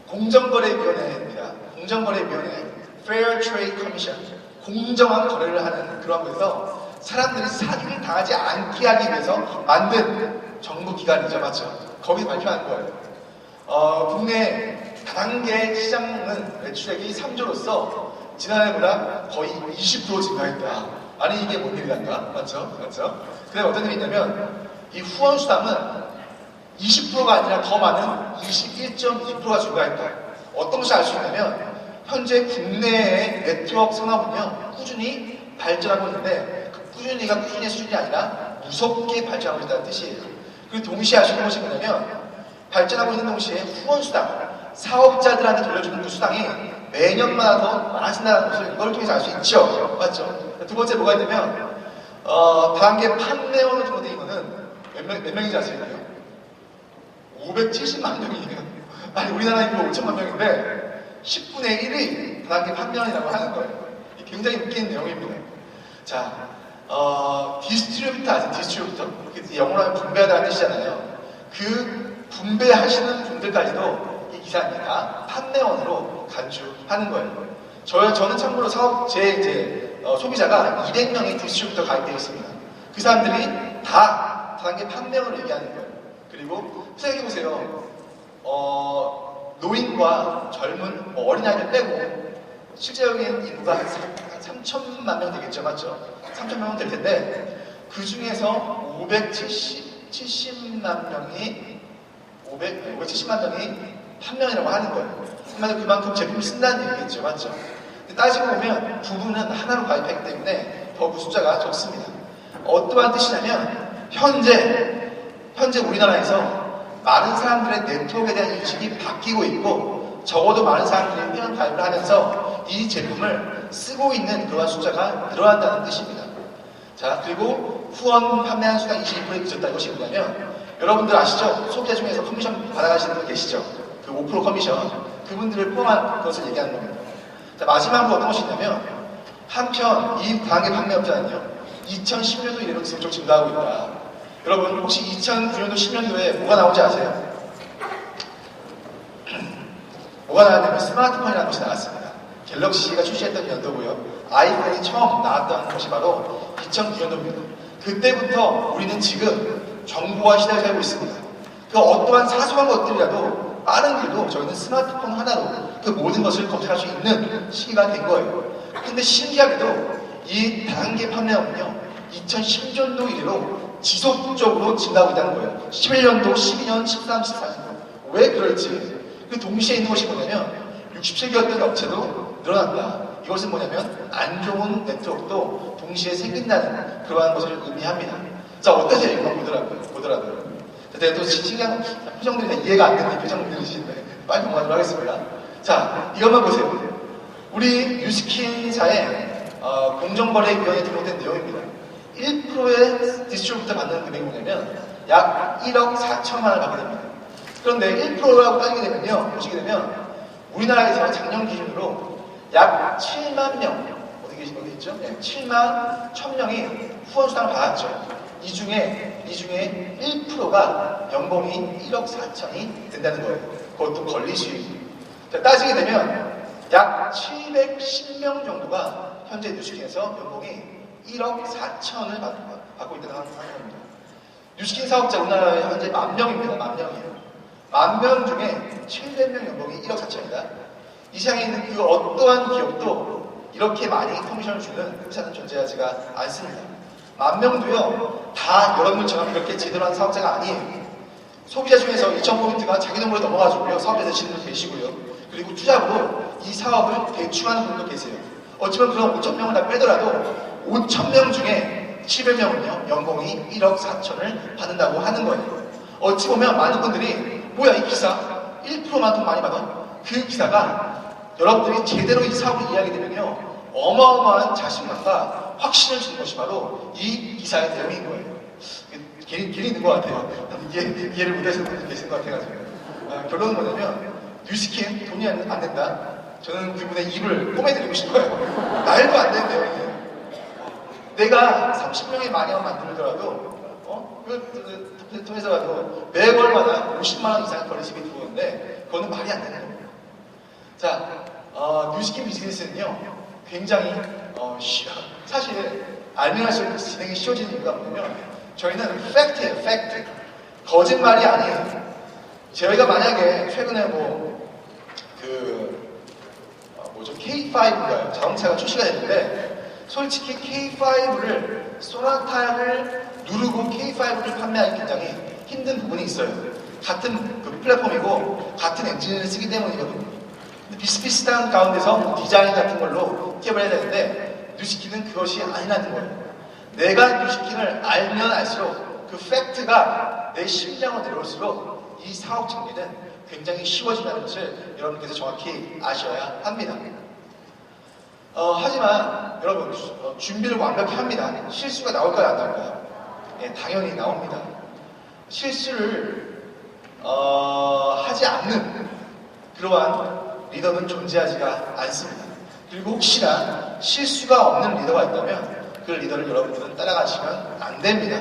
공정거래위원회입니다. 공정거래위원회 Fair Trade Commission. 공정한 거래를 하는 그런 곳에서 사람들이 사기를 당하지 않게 하기 위해서 만든 정부 기관이죠. 맞죠? 거기 발표한 거예요. 국내 다단계 시장은 매출액이 3조로서 지난해보다 거의 20% 증가했다. 아니 이게 뭔 일이란가? 맞죠? 맞죠? 근데 어떤 일이 있냐면 이 후원 수당은 20%가 아니라 더 많은 21.2%가 증가했다. 어떤 것이 알 수 있냐면 현재 국내의 네트워크 산업은요 꾸준히 발전하고 있는데 그 꾸준히의 수준이 아니라 무섭게 발전하고 있다는 뜻이에요. 그리고 동시에 알 수 있는 것이 뭐냐면 발전하고 있는 동시에 후원 수당, 사업자들한테 돌려주는 그 수당이 매년마다 더 많아진다는 것을 이걸 통해서 알 수 있죠. 맞죠? 두 번째 뭐가 있냐면 다단계 판매원으로 등록된 인원은 몇 명인지 아시나요? 570만 명이에요. 아니 우리나라 인구 5천만 명인데 10분의 1이 다단계 판매원이라고 하는 거예요. 이게 굉장히 웃기는 내용입니다. 자, 디스트리뷰터 아세요? 디스트리뷰터? 영어로 하면 분배하다는 뜻이잖아요. 그 분배하시는 분들까지도 이 기사님이 다 판매원으로 간주하는 거예요. 저는 참고로 소비자가 200명의 디스트리뷰터 가입되어 있습니다. 그 사람들이 다 다단계 판매원을 얘기하는 거예요. 그리고 생각해보세요. 노인과 젊은 어린아이들 빼고 실제적인 인구가 한 3천만 명 되겠죠. 맞죠? 3천 명은 될 텐데 그 중에서 570만 명이 판매원이라고 하는 거예요. 한마디로 그만큼 제품을 쓴다는 얘기겠죠. 맞죠? 근데 따지고 보면 부부는 하나로 가입하기 때문에 더 그 숫자가 적습니다. 어떠한 뜻이냐면 현재 우리나라에서 많은 사람들의 네트워크에 대한 인식이 바뀌고 있고 적어도 많은 사람들이 회원 가입을 하면서 이 제품을 쓰고 있는 그러한 숫자가 늘어난다는 뜻입니다. 자, 그리고 후원 판매한 수당 22%에 그쳤다. 이것이 뭐냐면 여러분들 아시죠? 소비자 중에서 커미션 받아가시는 분 계시죠? 그 5% 커미션 그분들을 포함한 것을 얘기하는 겁니다. 자, 마지막으로 어떤 것이 있냐면 한편 이 다단계 판매업자는요 2010년도 이래로 지속적으로 증가하고 있다. 여러분 혹시 2009년도 10년도에 뭐가 나온지 아세요? 뭐가 나왔냐면 스마트폰이라는 것이 나왔습니다. 갤럭시가 출시했던 연도고요. 아이폰이 처음 나왔던 것이 바로 2009년도입니다. 그때부터 우리는 지금 정보화 시대를 살고 있습니다. 그 어떠한 사소한 것들이라도 빠른 길로 저희는 스마트폰 하나로 그 모든 것을 검색할 수 있는 시기가 된 거예요. 근데 신기하게도 이 다단계 판매업은요 2010년도 이래로 지속적으로 증가하고 있다는 거예요. 11년도, 12년, 13, 14년도. 왜 그럴지. 그 동시에 있는 것이 뭐냐면 67개였던 업체도 늘어난다. 이것은 뭐냐면 안 좋은 네트워크도 동시에 생긴다는 그러한 것을 의미합니다. 자, 어떠세요? 이거 보더라고요. 제가 또 신기한 표정들이 다 이해가 안 되는 표정들이신데 빨리 넘어가도록 하겠습니다. 자, 이것만 보세요. 우리 뉴스킨사의 공정거래위원회에 등록된 내용입니다. 1%의 디스트리뷰터 받는 금액이 뭐냐면 약 1억 4천만 원을 받게 됩니다. 그런데 1%라고 따지게 되면요, 보시게 되면 우리나라에서 작년 기준으로 약 7만 명, 어디 있죠? 네, 7만 1,000명이 후원수당을 받았죠. 이 중에 1%가 연봉이 1억 4천이 된다는 거예요. 그것도 권리 수익. 따지게 되면 약 710명 정도가 현재 뉴스킨에서 연봉이 1억 4천을 받고 있다는 상황입니다. 뉴스킨 사업자 우리나라에 현재 10,000명입니다. 10,000명이에요. 10,000명 중에 700명 연봉이 1억 4천이다. 이 세상에 있는 그 어떠한 기업도 이렇게 많이 커미션을 주는 회사는 존재하지가 않습니다. 10,000명도요 다 여러분들처럼 그렇게 제대로 한 사업자가 아니에요. 소비자 중에서 2,000포인트가 자기 돈으로 넘어가지고요 사업자 되시는 분 계시고요. 그리고 투자로 이 사업을 대충하는 분도 계세요. 어쩌면 그런 5,000명을 다 빼더라도 5,000명 중에 700명은요 연봉이 1억 4천을 받는다고 하는 거예요. 어찌 보면 많은 분들이 뭐야 이 기사 1%만 돈 많이 받아? 그 기사가 여러분들이 제대로 이 사업을 이해하게 되면요 어마어마한 자신감과 확신을 주는 것이 바로 이 기사의 내용인 거예요. 길이 있는 것 같아요. 이해를 못하시는 분들 계신 것 같아가지고 결론은 뭐냐면 뉴스킨 돈이 안 된다. 저는 그분의 입을 꼬매드리고 싶어요. 말도 안 되는 내용이에요. 내가 30명의 마녀만 만들더라도 그 통해서라도 매월마다 50만 원 이상 거래식이 들어오는데 그거는 말이 안 되는 겁니다. 자, 뉴스킨 비즈니스는요 굉장히 사실 알면 할수록 진행이 쉬워지는 이유가 뭐냐면 저희는 팩트예요. 팩트. 거짓말이 아니에요. 저희가 만약에 최근에 K5인가요? 자동차가 출시가 됐는데 솔직히 K5를 소나타를 누르고 K5를 판매하기 굉장히 힘든 부분이 있어요. 같은 그 플랫폼이고 같은 엔진을 쓰기 때문이거든요. 근데 비슷비슷한 가운데서 디자인 같은 걸로 팁을 해야 되는데 뉴시키는 그것이 아니라는 거예요. 내가 뉴시킨을 알면 알수록 그 팩트가 내 심장으로 내려올수록 이 사업 전개는 굉장히 쉬워진다는 것을 여러분께서 정확히 아셔야 합니다. 하지만 여러분 준비를 완벽히 합니다. 실수가 나올까요? 안 나올까요? 예, 당연히 나옵니다. 실수를 하지 않는 그러한 리더는 존재하지가 않습니다. 그리고 혹시나 실수가 없는 리더가 있다면 그 리더를 여러분들은 따라가시면 안 됩니다.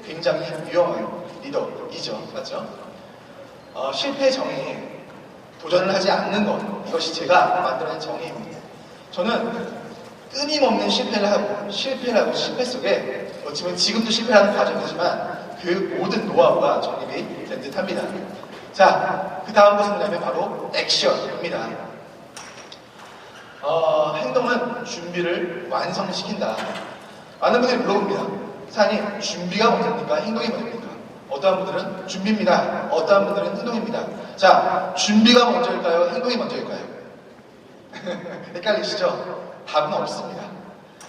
굉장히 위험한 리더이죠. 맞죠? 실패의 정의, 도전을 하지 않는 것, 이것이 제가 만들어낸 정의입니다. 저는 끊임없는 실패를 하고 실패 속에 어찌보면 지금도 실패하는 과정이지만 그 모든 노하우가 정립이 된 듯합니다. 자, 그 다음 것은 뭐냐면 바로 액션입니다. 행동은 준비를 완성시킨다. 많은 분들이 물어봅니다. 사장님, 준비가 먼저입니까? 행동이 먼저입니까? 어떠한 분들은 준비입니다. 어떠한 분들은 행동입니다. 자, 준비가 먼저일까요? 행동이 먼저일까요? 헷갈리시죠? 답은 없습니다.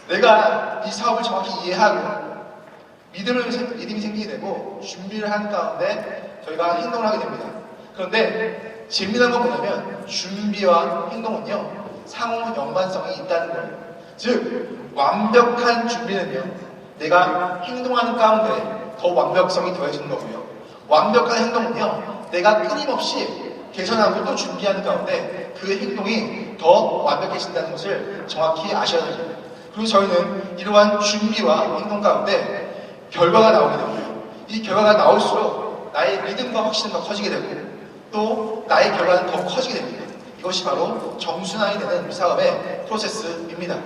내가 이 사업을 정확히 이해하고 믿음이 생기게 되고 준비를 한 가운데 저희가 행동을 하게 됩니다. 그런데 재미난 건 뭐냐면 준비와 행동은요 상호 연관성이 있다는 거예요. 즉 완벽한 준비는요 내가 행동하는 가운데 더 완벽성이 더해지는 거고요. 완벽한 행동은요 내가 끊임없이 개선하고 또 준비하는 가운데 그 행동이 더 완벽해진다는 것을 정확히 아셔야 됩니다. 그리고 저희는 이러한 준비와 행동 가운데 결과가 나오게 되고요. 이 결과가 나올수록 나의 믿음과 확신은 더 커지게 되고 또 나의 결과는 더 커지게 됩니다. 이것이 바로 정순환이 되는 우리 사업의 프로세스입니다.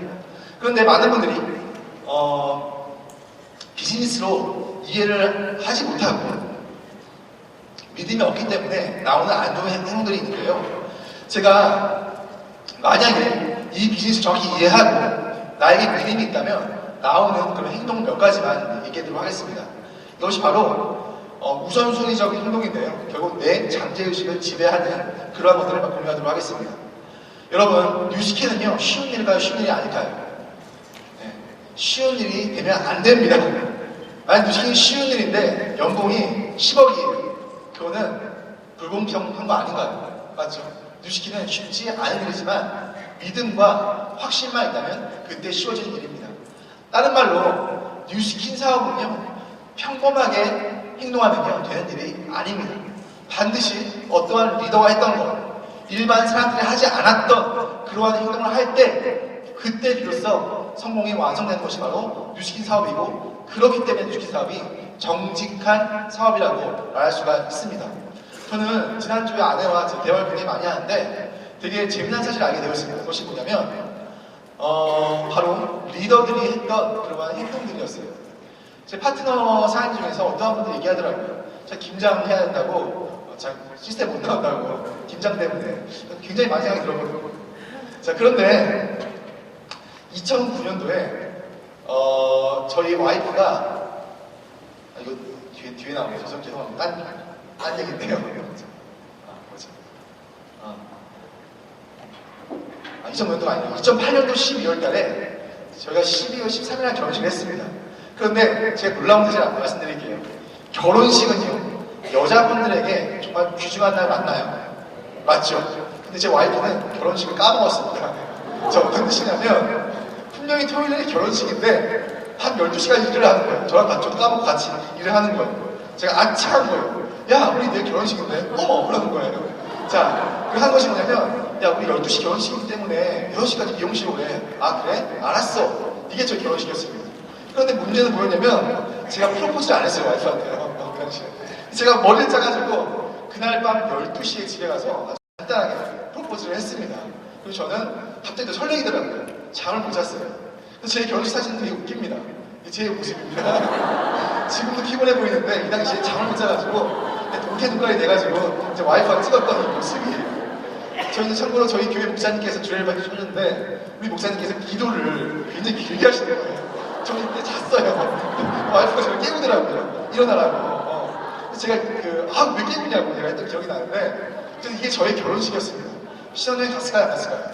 그런데 많은 분들이 비즈니스로 이해를 하지 못하고 믿음이 없기 때문에 나오는 안 좋은 행동들이 있는데요. 제가 만약에 이 비즈니스 정확히 이해하고 나에게 믿음이 있다면 나오는 그런 행동 몇 가지만 얘기하도록 하겠습니다. 이것이 바로 우선순위적인 행동인데요. 결국 내 잠재의식을 지배하는 그러한 것들을 공유하도록 하겠습니다. 여러분, 뉴시키는요 쉬운 일일까요? 쉬운 일이 아닐까요? 네, 쉬운 일이 되면 안 됩니다. 만약 뉴시키는 쉬운 일인데 연봉이 10억이에요. 그거는 불공평한 거 아닌가요? 맞죠? 뉴시키는 쉽지 않은 일이지만 믿음과 확신만 있다면 그때 쉬워지는 일입니다. 다른 말로 뉴시킨 사업은요 평범하게 행동하면요 되는 일이 아닙니다. 반드시 어떠한 리더가 했던 것, 일반 사람들이 하지 않았던 그러한 행동을 할 때 그때 비로소 성공이 완성되는 것이 바로 뉴시킨 사업이고 그렇기 때문에 뉴시킨 사업이 정직한 사업이라고 말할 수가 있습니다. 저는 지난주에 아내와 대화를 굉장히 많이 하는데 되게 재미난 사실을 알게 되었습니다. 그것이 뭐냐면 바로 리더들이 했던 그러한 행동들이었어요. 제 파트너 사연 중에서 어떤 분들이 얘기하더라고요. 제가 김장해야 된다고 시스템 못 나온다고 김장 때문에 굉장히 많이 생각이 들었거든요. 자, 그런데 2009년도에 저희 와이프가 이거 뒤에 나오네요. 죄송합니다. 딴 얘기인데요. 뭐지? 2000년도가 아니에요. 2008년도 12월 달에 저희가 12월 13일날 결혼식을 했습니다. 그런데 제가 놀라운 사실 말씀드릴게요. 결혼식은요, 여자분들에게 정말 귀중한 날 맞나요? 맞죠? 근데 제 와이프는 결혼식을 까먹었습니다. 저 어떤 뜻이냐면, 분명히 토요일에 결혼식인데, 한 12시간 일을 하는 거예요. 저랑 같이 까먹고 같이 일을 하는 거예요. 제가 아차한 거예요. 야, 우리 내일 결혼식인데? 어머! 그러는 거예요. 자, 그 한 것이 뭐냐면, 야, 우리 12시 결혼식이기 때문에 6시까지 미용실에 오래. 아, 그래? 알았어. 이게 저 결혼식이었습니다. 그런데 문제는 뭐였냐면, 제가 프로포즈를 안 했어요, 와이프한테요. 제가 머리를 짜가지고, 그날 밤 12시에 집에 가서 아주 간단하게 프로포즈를 했습니다. 그리고 저는 갑자기 또 설레이더라고요. 잠을 못 잤어요. 그래서 제 결혼식 사진은 되게 웃깁니다. 제 모습입니다. 지금도 피곤해 보이는데 이 당시에 잠을 못 자가지고 동태 눈깔이 돼가지고 이제 와이프가 찍었던 이 모습이에요. 저희는 참고로 저희 교회 목사님께서 주례를 받으셨는데 우리 목사님께서 기도를 굉장히 길게 하시는 거예요. 저는 이때 잤어요. 와이프가 저를 깨우더라고요. 일어나라고. 제가 왜 깨우냐고 제가 했던 기억이 나는데 이게 저의 결혼식이었습니다. 신혼여행 갔을까요? 안 갔을까요?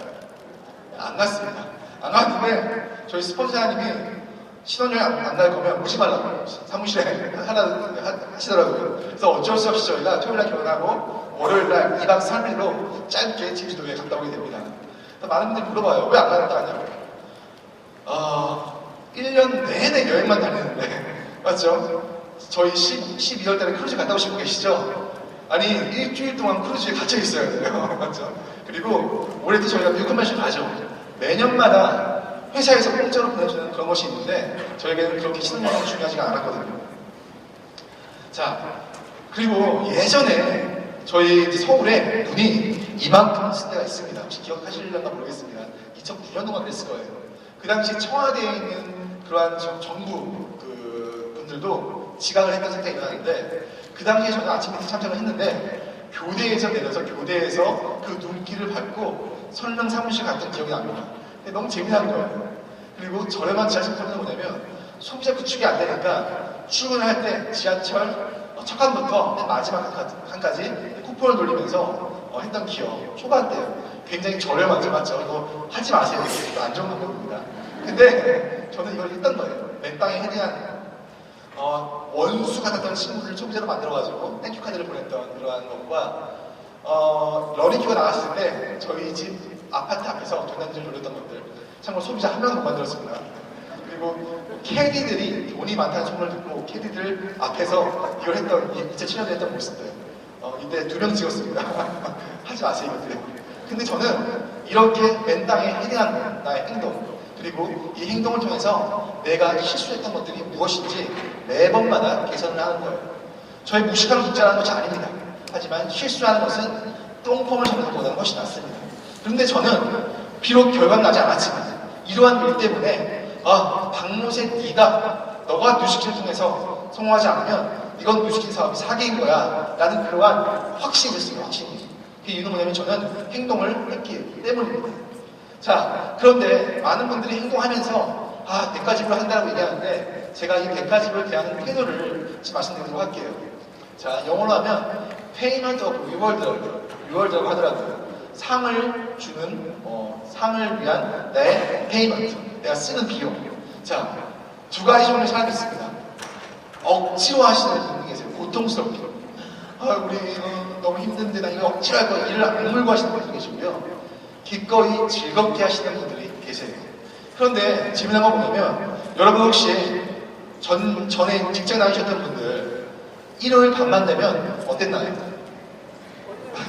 안 갔습니다. 안 갔는데 저희 스폰서님이 신혼여행 안 갈 거면 오지 말라고 사무실에 하시더라고요. 그래서 어쩔 수 없이 저희가 토요일날 결혼하고 월요일날 2박 3일로 짧게 제주도에 갔다 오게 됩니다. 많은 분들이 물어봐요. 왜 안 갔다 하냐고. 1년 내내 여행만 다니는데 맞죠? 저희 12월 달에 크루즈 갔다 오신 분 계시죠? 아니 일주일 동안 크루즈에 갇혀 있어야 돼요. 맞죠? 그리고 올해도 저희가 미국 컨벤션 가죠. 매년마다 회사에서 공짜로 보내주는 그런 것이 있는데 저에게는 그렇게 신혼여행이 중요하지가 않았거든요. 자, 그리고 예전에 저희 서울에 눈이 이만큼 쓴 데가 있습니다. 혹시 기억하실려나 모르겠습니다. 2009년도가 그랬을 거예요. 그 당시 청와대에 있는 그러한 정부 분들도 지각을 했던 사태가 일어났는데 그 당시에 저는 아침 미팅 참석을 했는데 교대에서 내려서 교대에서 그 눈길을 밟고 설릉 사무실 갔던 기억이 납니다. 근데 너무 재미난 거예요. 그리고 저렴한 지하철 타는 뭐냐면 소비자 구축이 안 되니까 출근할 때 지하철 첫 칸부터 맨 마지막 칸까지 쿠폰을 돌리면서 했던 기억. 초반 때요. 굉장히 저렴하죠, 맞죠? 이거 하지 마세요. 이거 안 좋은 방법입니다. 근데 저는 이걸 했던 거예요. 맨땅에 헤딩한 원수 같았던 친구를 소비자로 만들어가지고 땡큐 카드를 보냈던 그러한 것과 러닝큐가 나갔을 때 저희 집 아파트 앞에서 전단지를 돌렸던 것들 참고로 소비자 한 명도 못 만들었습니다. 그리고 캐디들이 돈이 많다는 소문을 듣고 캐디들 앞에서 이걸 했던 2007년에 했던 모습들 이때 2명 찍었습니다. 하지 마세요 이것들. 근데 저는 이렇게 맨 땅에 헤딩한 나의 행동 그리고 이 행동을 통해서 내가 실수했던 것들이 무엇인지 매번마다 개선을 하는 거예요. 저희 무식함을 붙자라는 것이 아닙니다. 하지만 실수하는 것은 똥폼을 잡는 것보다는 훨씬 낫습니다. 그런데 저는 비록 결과는 나지 않았지만 이러한 일 때문에 박노세 너가 뉴스키를 통해서 성공하지 않으면 이건 뉴스키 사업이 사기인 거야 라는 그러한 확신이 됐습니다. 확신이. 그 이유는 뭐냐면 저는 행동을 했기 때문입니다. 자, 그런데 많은 분들이 행동하면서 대가집을 한다고 얘기하는데 제가 이 대가집을 대하는 태도를 지금 말씀드리도록 할게요. 자, 영어로 하면 payment of reward라고 하더라고요. 상을 주는 상을 위한 내 payment, 내가 쓰는 비용. 자, 두 가지 종류의 사람이 있습니다. 억지로 하시는 분이 계세요. 고통스럽게. 우리 너무 힘든데 나 이거 억지로 할 거야. 일을 악물고 하시는 분들이 계시고요. 기꺼이 즐겁게 하시는 분들이 계세요. 그런데 재미난 거 뭐냐면 여러분 혹시 전에 직장 다니셨던 분들 일요일 밤만 되면 어땠나요?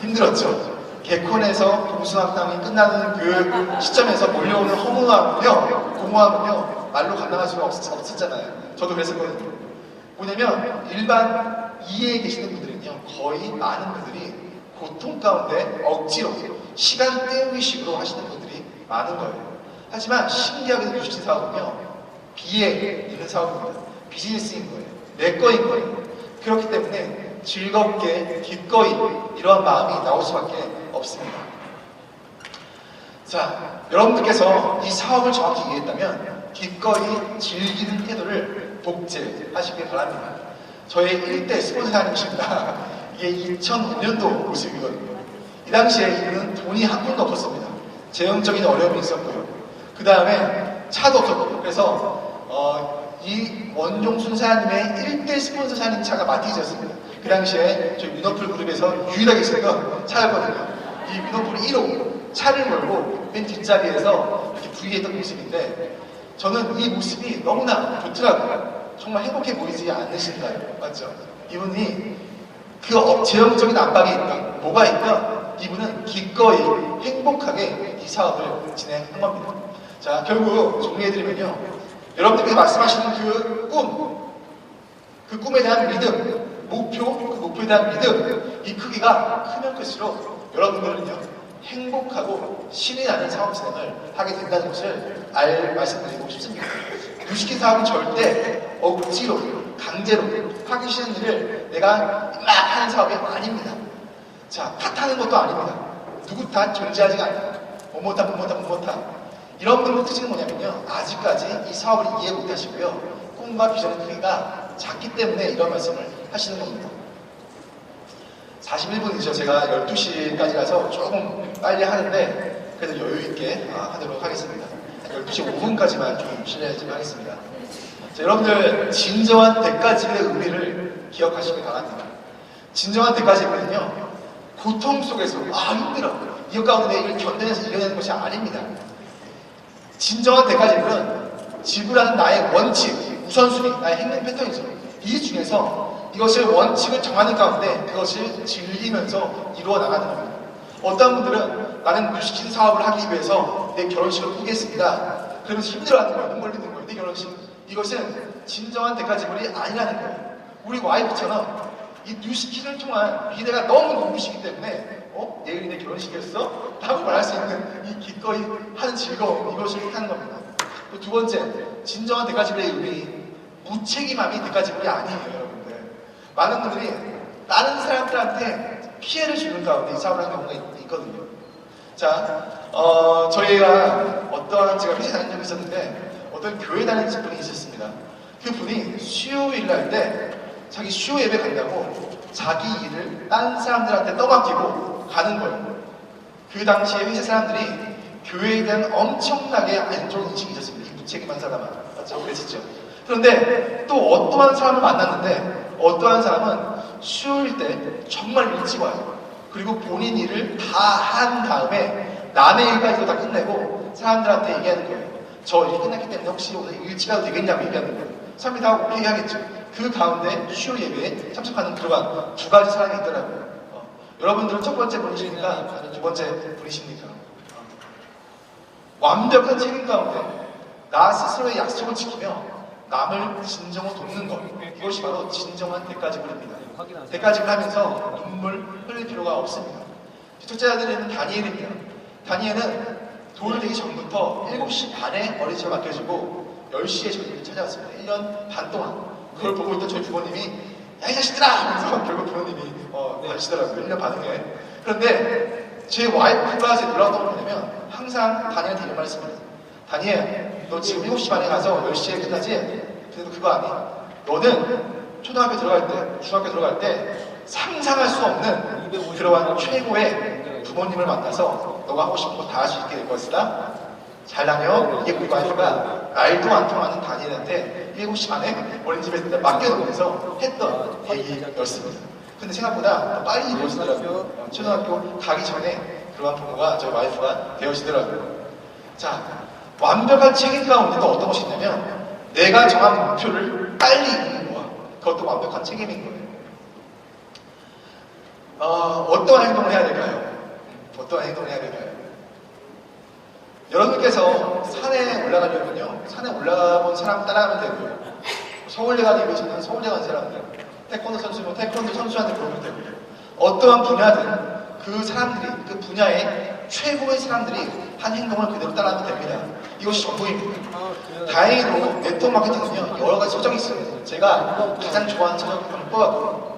힘들었죠. 개콘에서 동수학당이 끝나는 그 시점에서 몰려오는 허무함은요, 공허함은요, 말로 감당할 수가 없었잖아요. 저도 그랬었거든요. 뭐냐면 일반 이해에 계시는 분들은요, 거의 많은 분들이 고통 가운데 억지로 시간 때우기식으로 하시는 분들이 많은 거예요. 하지만 신기하게도 유식 사업은요, 비에 있는 사업입니다. 비즈니스인 거예요. 내 거인 거예요. 그렇기 때문에 즐겁게 기꺼이 이러한 마음이 나올 수밖에 없습니다. 자, 여러분들께서 이 사업을 정확히 이해했다면 기꺼이 즐기는 태도를 복제하시길 바랍니다. 저의 1대 스폰서님이십니다. 이게 2005년도 모습이거든요. 이 당시에 이분은 돈이 한 푼도 없었습니다. 재정적인 어려움이 있었고요. 그 다음에 차도 없었고요. 그래서 이 원종순 사장님의 1대 스폰서 사장님 차가 마티즈였습니다. 그 당시에 저희 미노풀 그룹에서 유일하게 있었던 차였거든요. 이 미노풀 1호 차를 몰고 맨 뒷자리에서 이렇게 부위했던 모습인데 저는 이 모습이 너무나 좋더라고요. 정말 행복해 보이지 않으신가요? 맞죠? 이분이 그 재정적인 압박이 있다. 뭐가 있다? 이분은 기꺼이 행복하게 이 사업을 진행한 겁니다. 자, 결국 정리해드리면요. 여러분들께서 말씀하시는 그 꿈에 대한 믿음, 그 목표에 대한 믿음, 이 크기가 크면 클수록 여러분들은요, 행복하고 신이 나는 사업 진행을 하게 된다는 것을 말씀드리고 싶습니다. 유식희 사업은 절대 억지로, 강제로 하기 싫은 일을 내가 막 하는 사업이 아닙니다. 자, 탓하는 것도 아닙니다. 누구 탓 존재하지가 않아요. 못못하. 이런 분들 특징은 뭐냐면요. 아직까지 이 사업을 이해 못하시고요. 꿈과 비전의 크기가 작기 때문에 이런 말씀을 하시는 겁니다. 41분이죠. 제가 12시까지라서 조금 빨리 하는데 그래도 여유있게 하도록 하겠습니다. 12시 5분까지만 좀 실례좀 하겠습니다. 자, 여러분들 진정한 대가집의 의미를 기억하시기 바랍니다. 진정한 대가집은요. 고통 속에서 힘들어. 이것 가운데 이걸 견뎌내서 이겨내는 것이 아닙니다. 진정한 대가집은 지불하는 나의 원칙, 우선순위, 나의 행동 패턴이죠. 이 중에서 이것을 원칙을 정하는 가운데 그것을 즐기면서 이루어 나가는 겁니다. 어떤 분들은 나는 유식신 사업을 하기 위해서 내 결혼식을 꾸겠습니다. 그러면서 힘들어하는 거예요. 눈물 흘리는 거예요. 내 결혼식. 이것은 진정한 대가지불이 아니라는 거예요. 우리 와이프처럼 이 유식신을 통한 기대가 너무 눈부시기 때문에 내일이 내 결혼식이었어? 라고 말할 수 있는 이 기꺼이 하는 즐거움, 이것을 뜻하는 겁니다. 또 두 번째, 진정한 대가지불의 의미, 무책임함이 대가지불이 아니에요, 여러분들. 많은 분들이 다른 사람들한테 피해를 주는 가운데 이 사업을 하는 경우가 있거든요. 자, 저희가 어떠한 제가 회사 다닌 적이 있었는데 어떤 교회 다니는 분이 있었습니다. 그 분이 수요일 날 때 자기 수요 예배 간다고 자기 일을 다른 사람들한테 떠맡기고 가는 거예요. 그 당시에 회사 사람들이 교회에 대한 엄청나게 안 좋은 인식이 있었습니다. 이 무책임한 사람은. 맞죠? 그랬었죠. 그런데 또 어떠한 사람을 만났는데 어떠한 사람은 수요일 때 정말 일찍 와요. 그리고 본인 일을 다 한 다음에 남의 일까지도 다 끝내고 사람들한테 얘기하는 거예요. 저 일 끝났기 때문에 혹시 오늘 일찍 가도 되겠냐고 얘기하는 거예요. 사람들이 다 오케이 하겠죠. 그 가운데 수요 예배에 참석하는 그러한 두 가지 사람이 있더라고요. 여러분들은 첫 번째 분이십니까? 아니면 두 번째 분이십니까? 완벽한 책임 가운데 나 스스로의 약속을 지키며 남을 진정으로 돕는 것, 이것이 바로 진정한 대가지불입니다. 대가지불 하면서 눈물 흘릴 필요가 없습니다. 첫째 아들은 다니엘입니다. 다니엘은 돌 되기 전부터 7시 반에 어린이집을 맡겨주고 10시에 저희를 찾아왔습니다. 1년 반 동안. 그걸 보고 있던 저희 부모님이 야, 이 자식들아! 하면서 결국 부모님이 가시더라고요. 1년 반 후에. 그런데 제 와이프가 제 놀라웠던 건 뭐냐면 항상 다니엘한테 이런 말을 했습니다. 다니엘, 너 지금 7시 반에 가서 10시에 끝나지? 그래도 그거 아니야. 너는 초등학교 들어갈 때, 중학교 들어갈 때 상상할 수 없는 그러한 최고의 부모님을 만나서 너가 하고 싶은 거 다 할 수 있게 될 것이다. 잘나면 이게 우리 와이프가 말도 안 통하는 다니엘한테 7시 반에 어린이집에 맡겨놓으면서 했던 얘기였습니다. 근데 생각보다 빨리 이루어지더라고요. 초등학교 가기 전에 그러한 부모가 저희 와이프가 되어지더라고요. 자, 완벽한 책임 가운데도 어떤 것이 있냐면 내가 정한 목표를 빨리 이루는 거야. 그것도 완벽한 책임인 거예요. 어떠한 행동을 해야 될까요? 어떠한 행동을 해야 될까요? 여러분께서 산에 올라가려면요, 산에 올라본 사람 따라가면 되고요. 서울대 가기 위해서는 서울대 가는 사람들, 태권도 선수면 태권도 선수한테 보면 되고요. 어떠한 분야든 그 사람들이, 그 분야의 최고의 사람들이 한 행동을 그대로 따라하면 됩니다. 이것이 전부입니다. 다행히도 네트워크 마케팅은요, 여러 가지 서적이 있어요. 제가 가장 좋아하는 서적을 한번 뽑았거든요.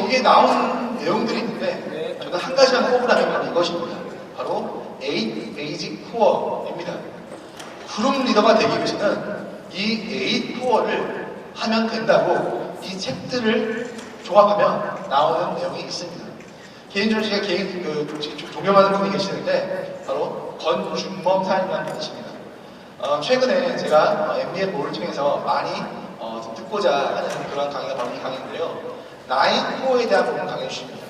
여기에 나온 내용들이 있는데, 저는 한 가지만 뽑으라면 바로 이것입니다. 바로 8 Basic Core입니다. 그룹 리더가 되기 위해서는 이 8 Core를 하면 된다고 이 책들을 조합하면 나오는 내용이 있습니다. 개인적으로 제가 존경하는 분이 계시는데 바로 권준범 사장님이라는 분이십니다. 최근에 제가 MBN 모를 통해서 많이 듣고자 하는 그런 강의가 바로 이 강의인데요. 9 Core에 대한 부분 강해 주십니다.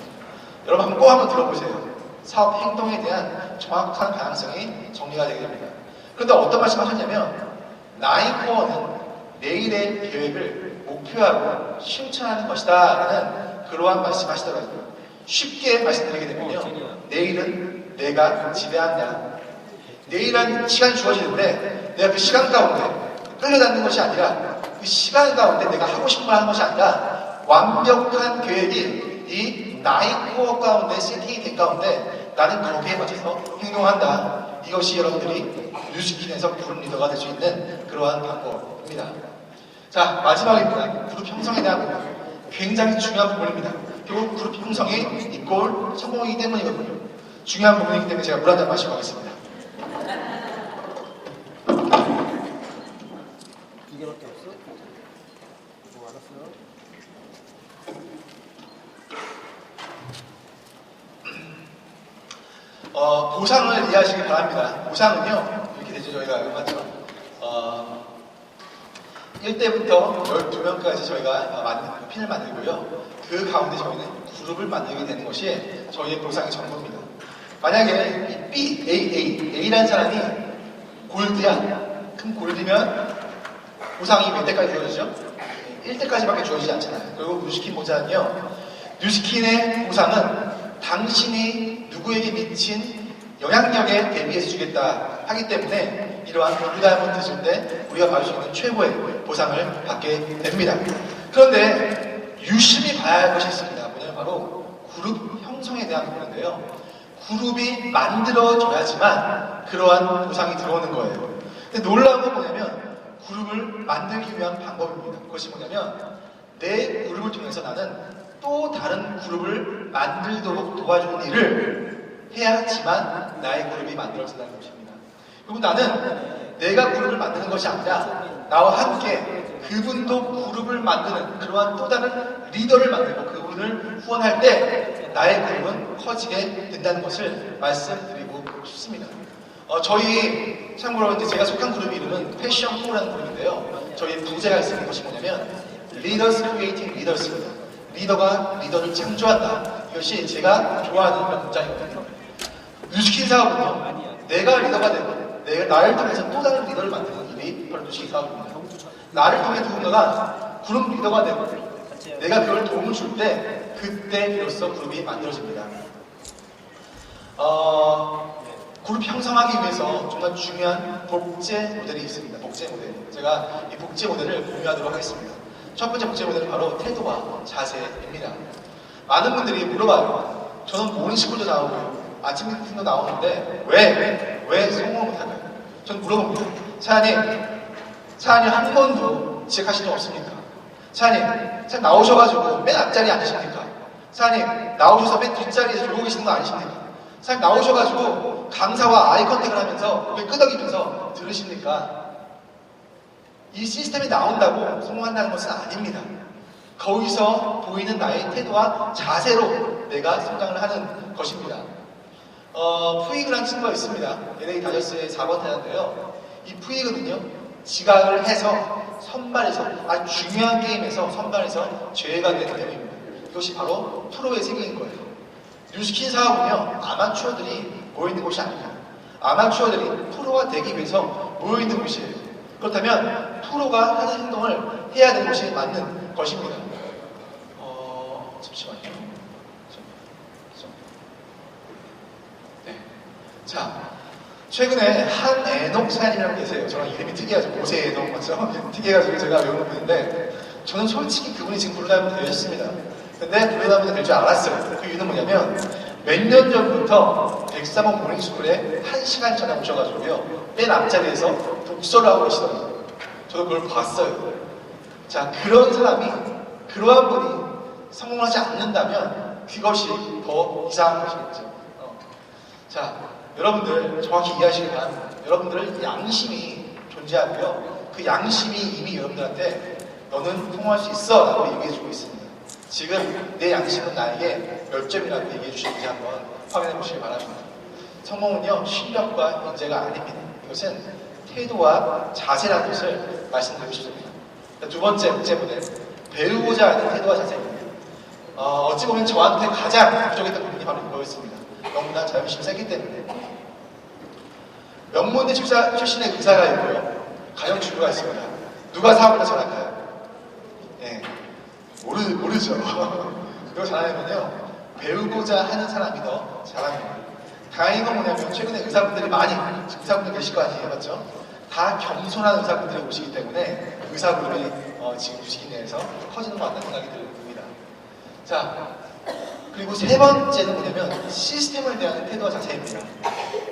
여러분 꼭 한번 들어보세요. 사업 행동에 대한 정확한 방향성이 정리가 되게 됩니다. 그런데 어떤 말씀 하셨냐면 9 Core는 내일의 계획을 목표하고 실천하는 것이다 라는 그러한 말씀 하시더라고요. 쉽게 말씀드리게 되면요, 내일은 내가 지배한다. 내일은 시간이 주어지는데 내가 그 시간 가운데 끌려다니는 것이 아니라 그 시간 가운데 내가 하고 싶은 걸 하는 것이 아니라 완벽한 계획이 이 나의 코어 가운데 세팅이 된 가운데 나는 거기에 맞춰서 행동한다. 이것이 여러분들이 뉴스킨에서 그룹 리더가 될 수 있는 그러한 방법입니다. 자, 마지막입니다. 그룹 형성에 대한 부분. 굉장히 중요한 부분입니다. 결국 그룹 형성이 이꼴 성공이기 때문이거든요. 중요한 부분이기 때문에 제가 물 한 잔 마시고 가겠습니다. 이게밖에 없어? 뭐 알았어요? 보상을 이해하시기 바랍니다. 보상은요, 이렇게 되죠. 저희가 맞죠? 1대부터 12명까지 저희가 핀을 만들고요. 그 가운데 저희는 그룹을 만들게 되는 것이 저희의 보상의 전부입니다. 만약에 이 A라는 사람이 골드야. 그럼 골드면 보상이 몇 대까지 주어지죠? 1대까지밖에 주어지지 않잖아요. 그리고 뉴스킨 모자는요, 뉴스킨의 보상은 당신이 누구에게 미친 영향력에 대비해서 주겠다 하기 때문에 이러한 블루다이아몬드 드실 때 우리가 받을 수 있는 최고의 보상을 받게 됩니다. 그런데 유심히 봐야 할 것이 있습니다. 뭐냐면 바로 그룹 형성에 대한 부분인데요. 그룹이 만들어져야지만 그러한 보상이 들어오는 거예요. 근데 놀라운 건 뭐냐면 그룹을 만들기 위한 방법입니다. 그것이 뭐냐면 내 그룹을 통해서 나는 또 다른 그룹을 만들도록 도와주는 일을 해야지만 나의 그룹이 만들어진다는 것입니다. 그리고 나는 내가 그룹을 만드는 것이 아니라 나와 함께 그분도 그룹을 만드는 그러한 또 다른 리더를 만들고 그분을 후원할 때 나의 그룹은 커지게 된다는 것을 말씀드리고 싶습니다. 저희 참고로 이제 제가 속한 그룹 이름은 패션 포라는 그룹인데요. 저희 부제가 있는 것이 뭐냐면 Leaders Creating Leaders입니다. 리더가 리더를 창조한다. 이것이 제가 좋아하는 그런 문장이거든요. 뉴스킨 사업은요, 내가 리더가 되고 나를 통해서 또 다른 리더를 만드는 일이 바로 뉴스킨 사업입니다. 나를 통해 누군가가 그룹 리더가 되고 내가 그걸 도움을 줄 때 그때 비로소 그룹이 만들어집니다. 그룹 형성하기 위해서 정말 중요한 복제 모델이 있습니다. 복제 모델. 제가 이 복제 모델을 공유하도록 하겠습니다. 첫 번째 복제 모델은 바로 태도와 자세입니다. 많은 분들이 물어봐요. 저는 모닝스쿨도 나오고요. 아침 미팅도 나오는데 왜 성공을 못할까요? 저는 물어봅니다. 사장님 한 번도 지적하신 적 없습니까? 사장님 나오셔가지고 맨 앞자리에 앉으십니까? 사장님 나오셔서 맨 뒷자리에서 졸고 계시는 거 아니십니까? 사장님 나오셔가지고 강사와 아이 컨택을 하면서 고개 끄덕이면서 들으십니까? 이 시스템이 나온다고 성공한다는 것은 아닙니다. 거기서 보이는 나의 태도와 자세로 내가 성장을 하는 것입니다. 푸이그라는 친구가 있습니다. LA 다저스의 4번 타자인데요. 이 푸이그는요, 지각을 해서 선발에서 아주 중요한 게임에서 선발해서 죄가 되는 대회입니다. 이것이 바로 프로의 세계인 거예요. 뉴스킨 사업은요, 아마추어들이 모여있는 곳이 아닙니다. 아마추어들이 프로가 되기 위해서 모여있는 곳이에요. 그렇다면 프로가 하는 행동을 해야 되는 것이 맞는 것입니다. 잠시만요. 네. 자, 최근에 한애녹 사장님이라고 계세요. 저랑 이름이 특이하죠. 모세애녹 맞죠? 특이해가지고 제가 외우는 분인데 저는 솔직히 그분이 지금 블루다이아몬드 되셨습니다. 근데 블루다이아몬드 될 줄 알았어요. 그 이유는 뭐냐면 몇 년 전부터 103번 모닝스쿨에 1시간 전에 오셔가지고요. 맨 앞자리에서 독서를 하고 계시더라고요. 저도 그걸 봤어요. 자, 그런 사람이, 그러한 분이 성공하지 않는다면 그것이 더 이상한 것이겠죠. 자, 여러분들 정확히 이해하시기 바랍니다. 여러분들은 양심이 존재하고요. 그 양심이 이미 여러분들한테 너는 성공할 수 있어 라고 얘기해주고 있습니다. 지금 내 양심은 나에게 몇 점이라고 얘기해 주시는지 한번 확인해 보시기 바랍니다. 성공은요, 실력과 인재가 아닙니다. 이것은 태도와 자세라는 것을 말씀드리고 싶습니다. 두 번째 문제 모델, 배우고자 하는 태도와 자세입니다. 어찌 보면 저한테 가장 부족했던 부분이 바로 이거였습니다. 너무나 자존심이 세기 때문에. 명문대 출신의 의사가 있고요. 가정주부가 있습니다. 누가 사업을 더 잘할까요? 네. 모르죠. 그거 잘하려면요, 배우고자 하는 사람이 더 잘합니다. 다행인 건 뭐냐면, 최근에 의사분들이 많이, 의사분들 계실 거 아니에요, 맞죠? 다 겸손한 의사분들이 오시기 때문에, 의사분들이 지금 주식인 내에서 커지는 것 같다는 생각이 듭니다. 자, 그리고 세 번째는 뭐냐면 시스템을 대하는 태도와 자세입니다.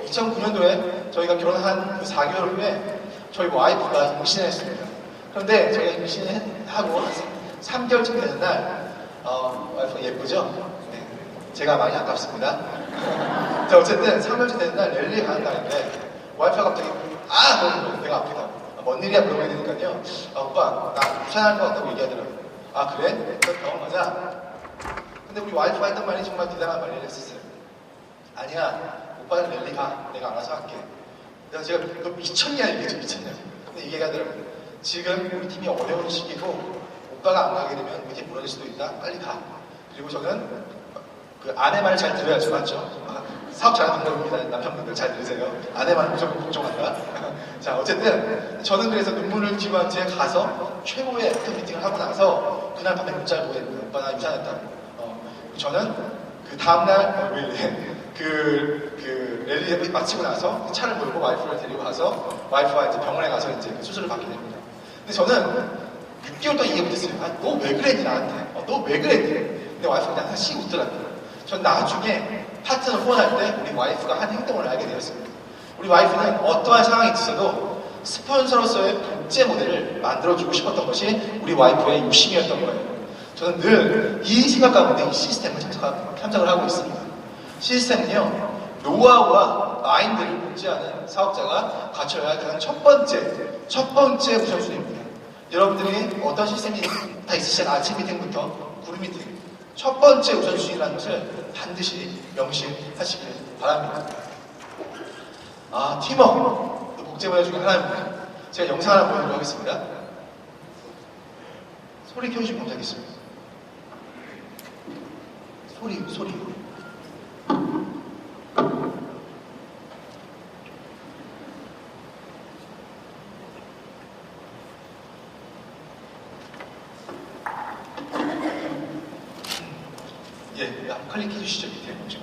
2009년도에 저희가 결혼한 그 4개월 후에 저희 와이프가 임신을 했습니다. 그런데 저희가 임신을 하고 한 3개월쯤 되는 날 와이프가 예쁘죠? 네. 제가 많이 아깝습니다. 자, 어쨌든 3개월쯤 되는 날 랠리 가는 날인데 와이프가 갑자기 그러는 거예요. 배가 아프다. 뭔 일이야 물어봐야 되니까요. 오빠 나 유산할 것 같다고 얘기하더라고요. 그래? 그럼 병원 가자. 근데 우리 와이프가 했던 말이 정말 대단한 말을 했었어요. 아니야, 오빠는 랠리 가. 내가 알아서 할게. 제가 너 미쳤냐 이게 미쳤냐. 근데 얘기가 하더라고요. 지금 우리 팀이 어려운 시기고 오빠가 안 가게 되면 우리 팀 무너질 수도 있다. 빨리 가. 그리고 저는 그 아내 말을 잘 들어야죠, 맞죠? 사업 잘하는 방법입니다. 남편분들 잘 들으세요. 아내 말을 무조건 복종한다. 자, 어쨌든 저는 그래서 눈물을 쥐고 집에 가서 최고의 큰 미팅을 하고 나서 그날 밤에 문자를 보냈고요. 오빠 나 유산했다고. 저는 그 다음날 그 랠리 마치고 나서 차를 몰고 와이프를 데리고 가서 와이프와 이제 병원에 가서 이제 수술을 받게 됩니다. 근데 저는 6개월 동안 이해 못했어요. 너 왜 그랬니 나한테? 너 왜 그랬니? 근데 와이프가 그냥 씩 웃더라고요. 전 나중에 파트너 후원할 때 우리 와이프가 한 행동을 알게 되었습니다. 우리 와이프는 어떠한 상황이 있어도 스폰서로서의 복제 모델을 만들어주고 싶었던 것이 우리 와이프의 욕심이었던 거예요. 저는 늘 이 생각 가운데 이 시스템을 참석을 하고 있습니다. 시스템은요, 노하우와 마인드를 복제하는 사업자가 갖춰야 할 가장 첫 번째 우선순위입니다. 여러분들이 어떤 시스템이 다 있으시잖아요. 아침 미팅부터 그룹 미팅. 첫 번째 우선순위라는 것을 반드시 명심하시길 바랍니다. 팀워크. 복제 모델 중에 하나입니다. 제가 영상 하나 보여드리도록 하겠습니다. 소리 켜주시면 감사하겠습니다. 소리. 한번 클릭해 주시죠. 밑에 먼저.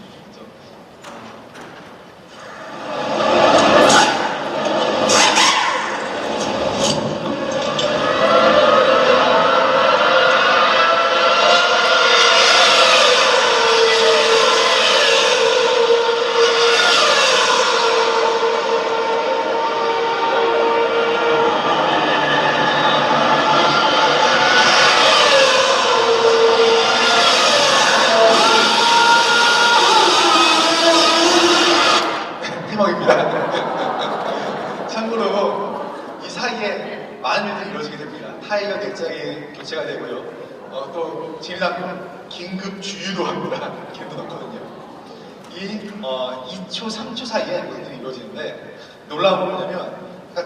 참고로 이 사이에 많은 일들이 이루어지게 됩니다. 타이어 넥장이 교체가 되고요. 또 진입장군 긴급 주유도 합니다. 걔도 넣거든요. 이 2초, 3초 사이에 모든 일이 이루어지는데 놀라운 건 뭐냐면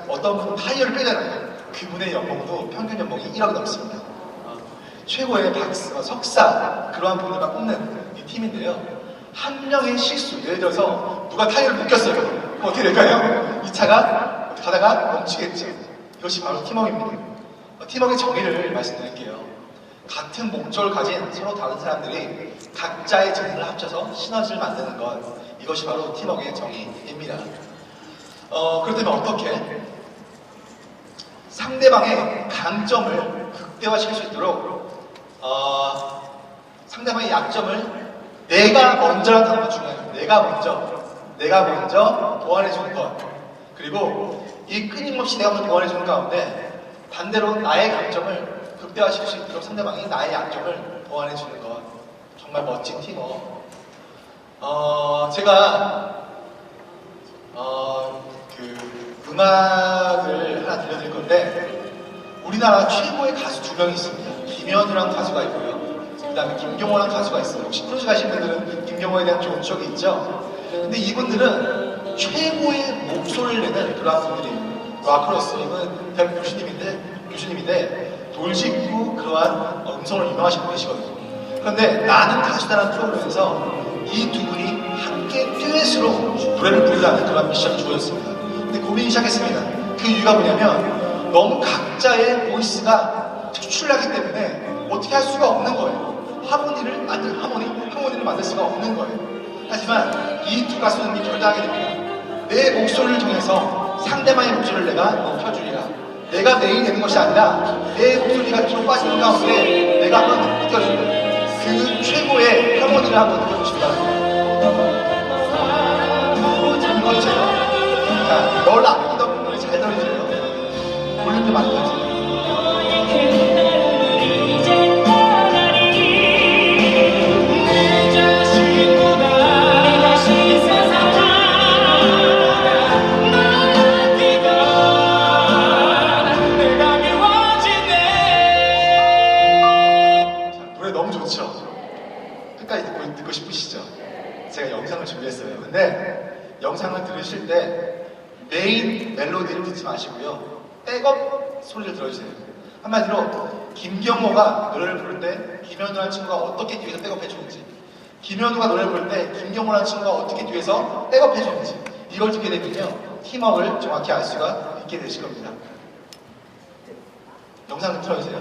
어떤 분은 타이어를 빼잖아요. 그분의 연봉도 평균 연봉이 1억 넘습니다. 최고의 석사 그러한 분들만 뽑는 이 팀인데요. 한 명의 실수, 예를 들어서 누가 타이어를 묶였어요. 그럼 어떻게 될까요? 이 차가 가다가 멈추겠죠. 이것이 바로 팀워크입니다. 팀워크의 정의를 말씀드릴게요. 같은 목적을 가진 서로 다른 사람들이 각자의 재능을 합쳐서 시너지를 만드는 것, 이것이 바로 팀워크의 정의입니다. 그렇다면 어떻게 상대방의 강점을 극대화시킬 수 있도록 상대방의 약점을 내가 먼저라는 단어가 중요해요. 내가 먼저 보완해주는 것. 그리고 이 끊임없이 내가 먼저 보완해주는 가운데 반대로 나의 강점을 극대화시킬 수 있도록 상대방이 나의 약점을 보완해주는 것. 정말 멋진 팀워크. 제가 음악을 하나 들려드릴 건데 우리나라 최고의 가수 2명이 있습니다. 김현우라는 가수가 있고요. 그 다음에 김경호라는 가수가 있어요. 혹시 크루즈 가신 분들은 김경호에 대한 좋은 추억이 있죠? 근데 이분들은 최고의 목소리를 내는 그런 분들이에요. 락커로서 이분은 대학 교수님인데 돌직구 그러한 음성으로 유명하신 분이시거든요. 그런데 나는 가수다라는 프로그램에서 이 두 분이 함께 듀엣으로 노래를 부르라는 그런 미션을 주어졌습니다. 근데 고민이 시작했습니다. 그 이유가 뭐냐면 너무 각자의 보이스가 특출나기 때문에 어떻게 할 수가 없는 거예요. 하모니를 만들 수가 없는 거예요. 하지만 이 두 가수는 결단하게 됩니다. 내 목소리를 통해서 상대방의 목소리를 내가 높여주리라. 내가 매일 내는 것이 아니라 내 목소리가 뒤로 빠지는 가운데 내가 한번 느껴주는 그 최고의 하모니 에너지를 한번 느껴보시기 바랍니다. 이거주세요. 자, 널 아끼던 부분이 잘 들어주세요. 볼륨 좀 맞춰주세요. 듣고 싶으시죠? 제가 영상을 준비했어요. 근데 영상을 들으실 때 메인 멜로디를 듣지 마시고요. 백업 소리를 들어주세요. 한마디로 김경호가 노래를 부를 때 김현우라는 친구가 어떻게 뒤에서 백업해 주는지, 김현우가 노래를 부를 때 김경호라는 친구가 어떻게 뒤에서 백업해 주는지, 이걸 듣게 되면요 팀워크를 정확히 알 수가 있게 되실 겁니다. 영상을 틀어주세요.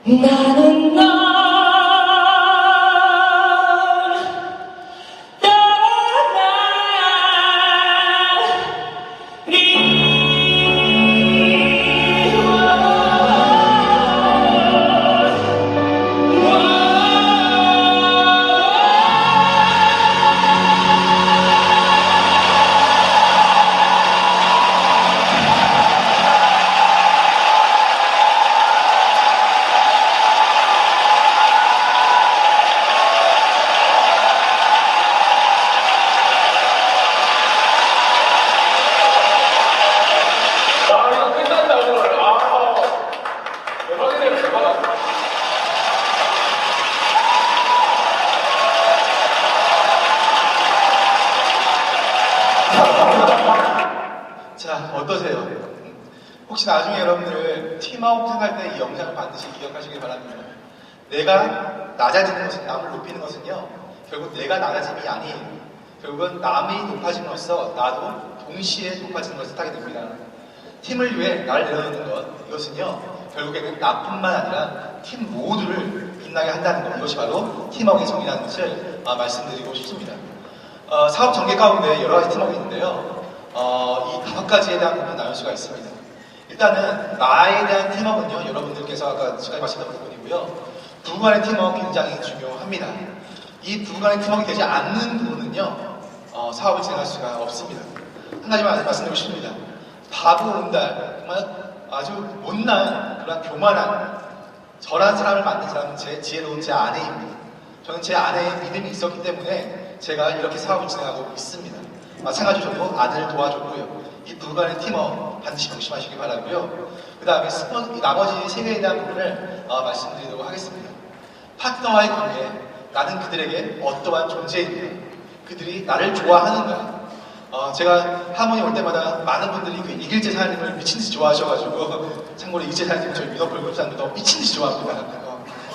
나는 널 자, 어떠세요? 혹시 나중에 여러분들 팀아웃 생각할 때 이 영상을 반드시 기억하시길 바랍니다. 내가 낮아지는 것은, 남을 높이는 것은요, 결국 내가 낮아짐이 아니에요. 결국은 남이 높아짐으로써 나도 동시에 높아지는 것을 하게 됩니다. 팀을 위해 나를 내려놓는 것, 이것은요, 결국에는 나뿐만 아니라 팀 모두를 빛나게 한다는 것, 이것이 바로 팀워크의 정의라는 것을 말씀드리고 싶습니다. 사업 전개 가운데 여러 가지 팀워크가 있는데요. 이 5가지에 대한 부분을 나눌 수가 있습니다. 일단은 나에 대한 팀워크는요, 여러분들께서 아까 지금까지 말씀드린 부분이고요. 부부간의 팀워크 굉장히 중요합니다. 이 부부간의 팀워크가 되지 않는 부분은요, 사업을 진행할 수가 없습니다. 한 가지만 말씀드리고 싶습니다. 바보 온달, 정말 아주 못난 그런 교만한 저란 사람을 만든 사람은 제 지혜로운 제 아내입니다. 저는 제 아내의 믿음이 있었기 때문에 제가 이렇게 사업을 진행하고 있습니다. 마찬가지로 저도 아들을 도와줬고요. 이 부부간의 팀워크 반드시 명심하시기 바라고요. 그 다음에 나머지 3개에 대한 부분을 말씀드리도록 하겠습니다. 파트너와의 관계, 나는 그들에게 어떠한 존재인가, 그들이 나를 좋아하는가. 제가 하모니 올 때마다 많은 분들이 그 이길재 사장님을 미친듯이 좋아하셔가지고, 참고로 이길재 사장님 저희 민호풀 그룹사님도 너무 미친듯이 좋아합니다.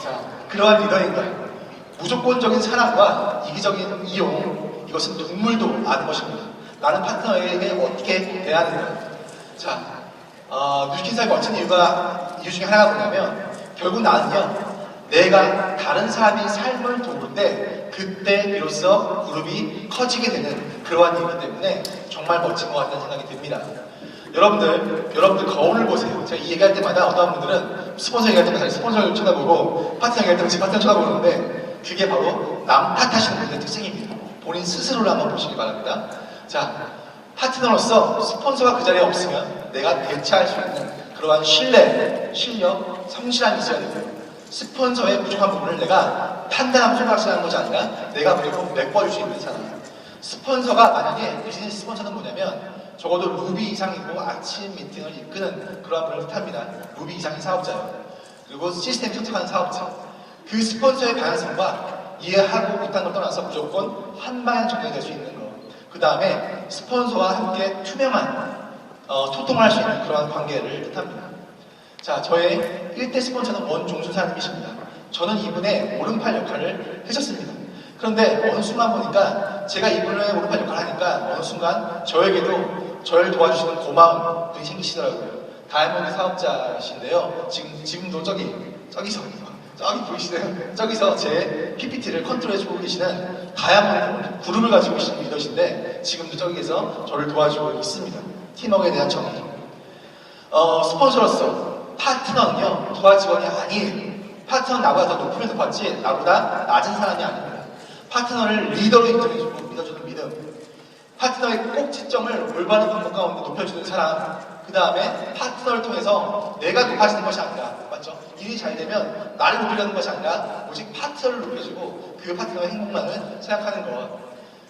자, 그러한 리더인가, 무조건적인 사랑과 이기적인 이용, 이것은 동물도 아는 것입니다. 나는 파트너에게 어떻게 대하는가. 자, 뉴스킨사의 멋진 이유 중에 하나가 뭐냐면, 결국 나는요, 내가 다른 사람이 삶을 도울 때 그때 비로소 그룹이 커지게 되는 그러한 일이기 때문에 정말 멋진 것 같다는 생각이 듭니다. 여러분들 거울을 보세요. 제가 이 얘기할 때마다 어떤 분들은 스폰서 얘기할 때마다 스폰서를 쳐다보고 파트너 얘기할 때마다 파트너 쳐다보는데, 그게 바로 남 탓하시는 분들의 특징입니다. 본인 스스로를 한번 보시기 바랍니다. 자, 파트너로서 스폰서가 그 자리에 없으면 내가 대체할 수 있는 그러한 신뢰, 실력, 성실함이 있어야 되고요. 스폰서의 부족한 부분을 내가 판단하고 손가락질하는 것이 아니라 내가 무조건 메꿔줄 수 있는 사람. 스폰서가 만약에 비즈니스 스폰서는 뭐냐면 적어도 루비 이상이고 아침 미팅을 이끄는 그러한 분을 뜻합니다. 루비 이상의 사업자예요. 그리고 시스템 선택하는 사업자. 그 스폰서의 방향성과 이해하고 못한 걸 떠나서 무조건 한 방향 접근이 될 수 있는 거. 그 다음에 스폰서와 함께 투명한 소통을 할 수 있는 그러한 관계를 뜻합니다. 자, 저의 1대 스폰서는 원종순 사님이십니다. 저는 이분의 오른팔 역할을 해줬습니다. 그런데 어느 순간 보니까 제가 이분의 오른팔 역할을 하니까 어느 순간 저에게도 저를 도와주시는 고마운 분이 생기시더라고요. 다이아몬드 사업자이신데요. 지금도 저기서 보이시네요. 저기서 제 PPT를 컨트롤해주고 계시는 다이아몬드 그룹을 가지고 계시는 리더신데 지금도 저기에서 저를 도와주고 있습니다. 팀워크에 대한 정의. 스폰서로서 파트너는요, 부하 직원이 아니에요. 파트너는 나보다 더 높으면 높았지, 나보다 낮은 사람이 아닙니다. 파트너를 리더로 인정해주고 믿어주는 믿음. 파트너의 꼭지점을 올바른 방법 가운데 높여주는 사람. 그 다음에 파트너를 통해서 내가 높아지는 것이 아니라, 맞죠? 일이 잘 되면 나를 높이려는 것이 아니라 오직 파트너를 높여주고 그 파트너의 행복만을 생각하는 것.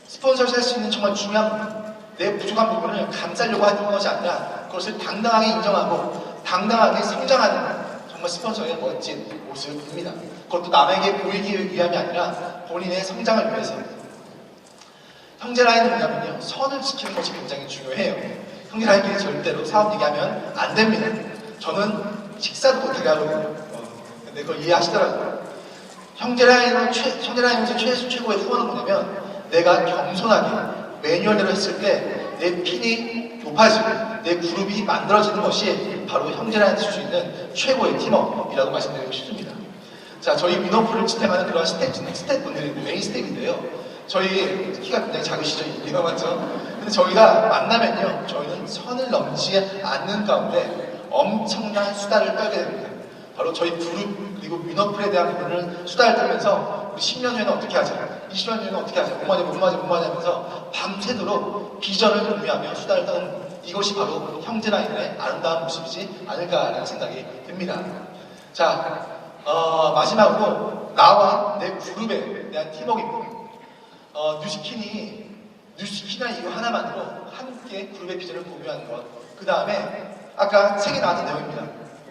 스폰서를 할 수 있는 정말 중요한 부분. 내 부족한 부분을 감싸려고 하는 것이 아니라 그것을 당당하게 인정하고 당당하게 성장하는 정말 스폰서의 멋진 모습입니다. 그것도 남에게 보이기 위함이 아니라 본인의 성장을 위해서. 형제 라인은 뭐냐면요, 선을 지키는 것이 굉장히 중요해요. 형제 라인끼리 절대로 사업 얘기하면 안 됩니다. 저는 식사도 못하게 하거든요. 근데 그걸 이해하시더라고요. 형제 라인에서 최고의 후원은 뭐냐면 내가 겸손하게 매뉴얼대로 했을 때 내 핀이 높아지고 내 그룹이 만들어지는 것이 바로 형제라인에서 줄 수 있는 최고의 팀워크이라고 말씀드리고 싶습니다. 자, 저희 위너풀을 지탱하는 그런 스태프분들이 메인 스태프인데요. 저희 키가 굉장히 작으시죠? 위너 맞죠? 근데 저희가 만나면요, 저희는 선을 넘지 않는 가운데 엄청난 수다를 떨게 됩니다. 바로 저희 그룹 그리고 위너풀에 대한 부분을 수다를 떨면서 우리 10년 후에는 어떻게 하자, 20년 후에는 어떻게 하자, 뭐 하면서 밤새도록 비전을 공유하며 수다를 떠는 이것이 바로 형제라인의 아름다운 모습이지 않을까라는 생각이 듭니다. 자, 마지막으로 나와 내 그룹에 대한 팀워크입니다. 뉴스키나 이거 하나만으로 함께 그룹의 비전을 공유하는 것. 그 다음에 아까 책에 나왔던 내용입니다.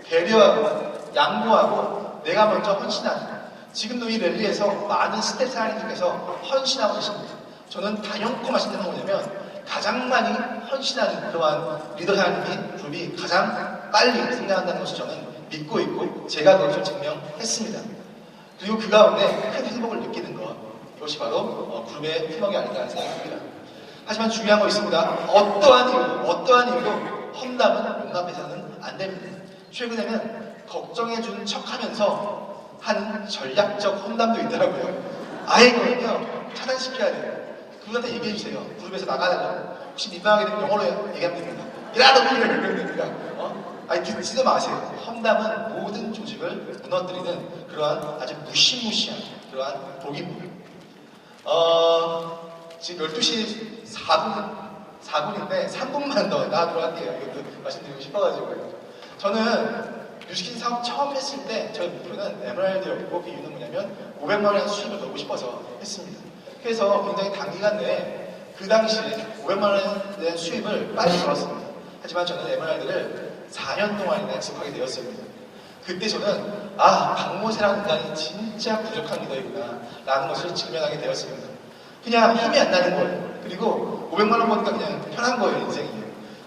배려하고 양보하고 내가 먼저 헌신하는. 지금도 이 랠리에서 많은 스태프 사장님께서 헌신하고 계십니다. 저는 단연코 말씀드리는 건 뭐냐면 가장 많이 헌신하는 그러한 리더 사장님이 그룹이 가장 빨리 성장한다는 것을 저는 믿고 있고 제가 그것을 증명했습니다. 그리고 그 가운데 큰 행복을 느끼는 것, 이것이 바로 그룹의 팀워크가 아닐까 생각합니다. 하지만 중요한 거 있습니다. 어떠한 이유로 험담은 용납해서는 안 됩니다. 최근에는 걱정해주는 척하면서 하는 전략적 험담도 있더라고요. 아예 그러면 차단시켜야 돼요. 그분한테 얘기해주세요. 그룹에서 나가달라고. 혹시 민망하게 되면 영어로 얘기하면 됩니다. 이라도 필요를 얘기하면 됩니다. 아니 듣지도 마세요. 험담은 모든 조직을 무너뜨리는 그러한 아주 무시무시한 그러한 독입니다. 지금 12시 4분인데 3분만 더 나가도록할게요. 이것도 말씀드리고 싶어가지고요. 저는 뉴스킨 사업 처음 했을 때 저희 목표는 에메랄드였고 그 이유는 뭐냐면 500만 원의 수익을 넣고 싶어서 했습니다. 그래서 굉장히 단기간 내에 그 당시에 500만 원에 대한 수익을 빨리 벌었습니다. 하지만 저는 에메랄드를 4년 동안이나 약속하게 되었습니다. 그때 저는 박모세라는 인간이 진짜 부족한 리더이구나 라는 것을 직면하게 되었습니다. 그냥 힘이 안 나는 거예요. 그리고 500만 원 버니까 그냥 편한 거예요, 인생이.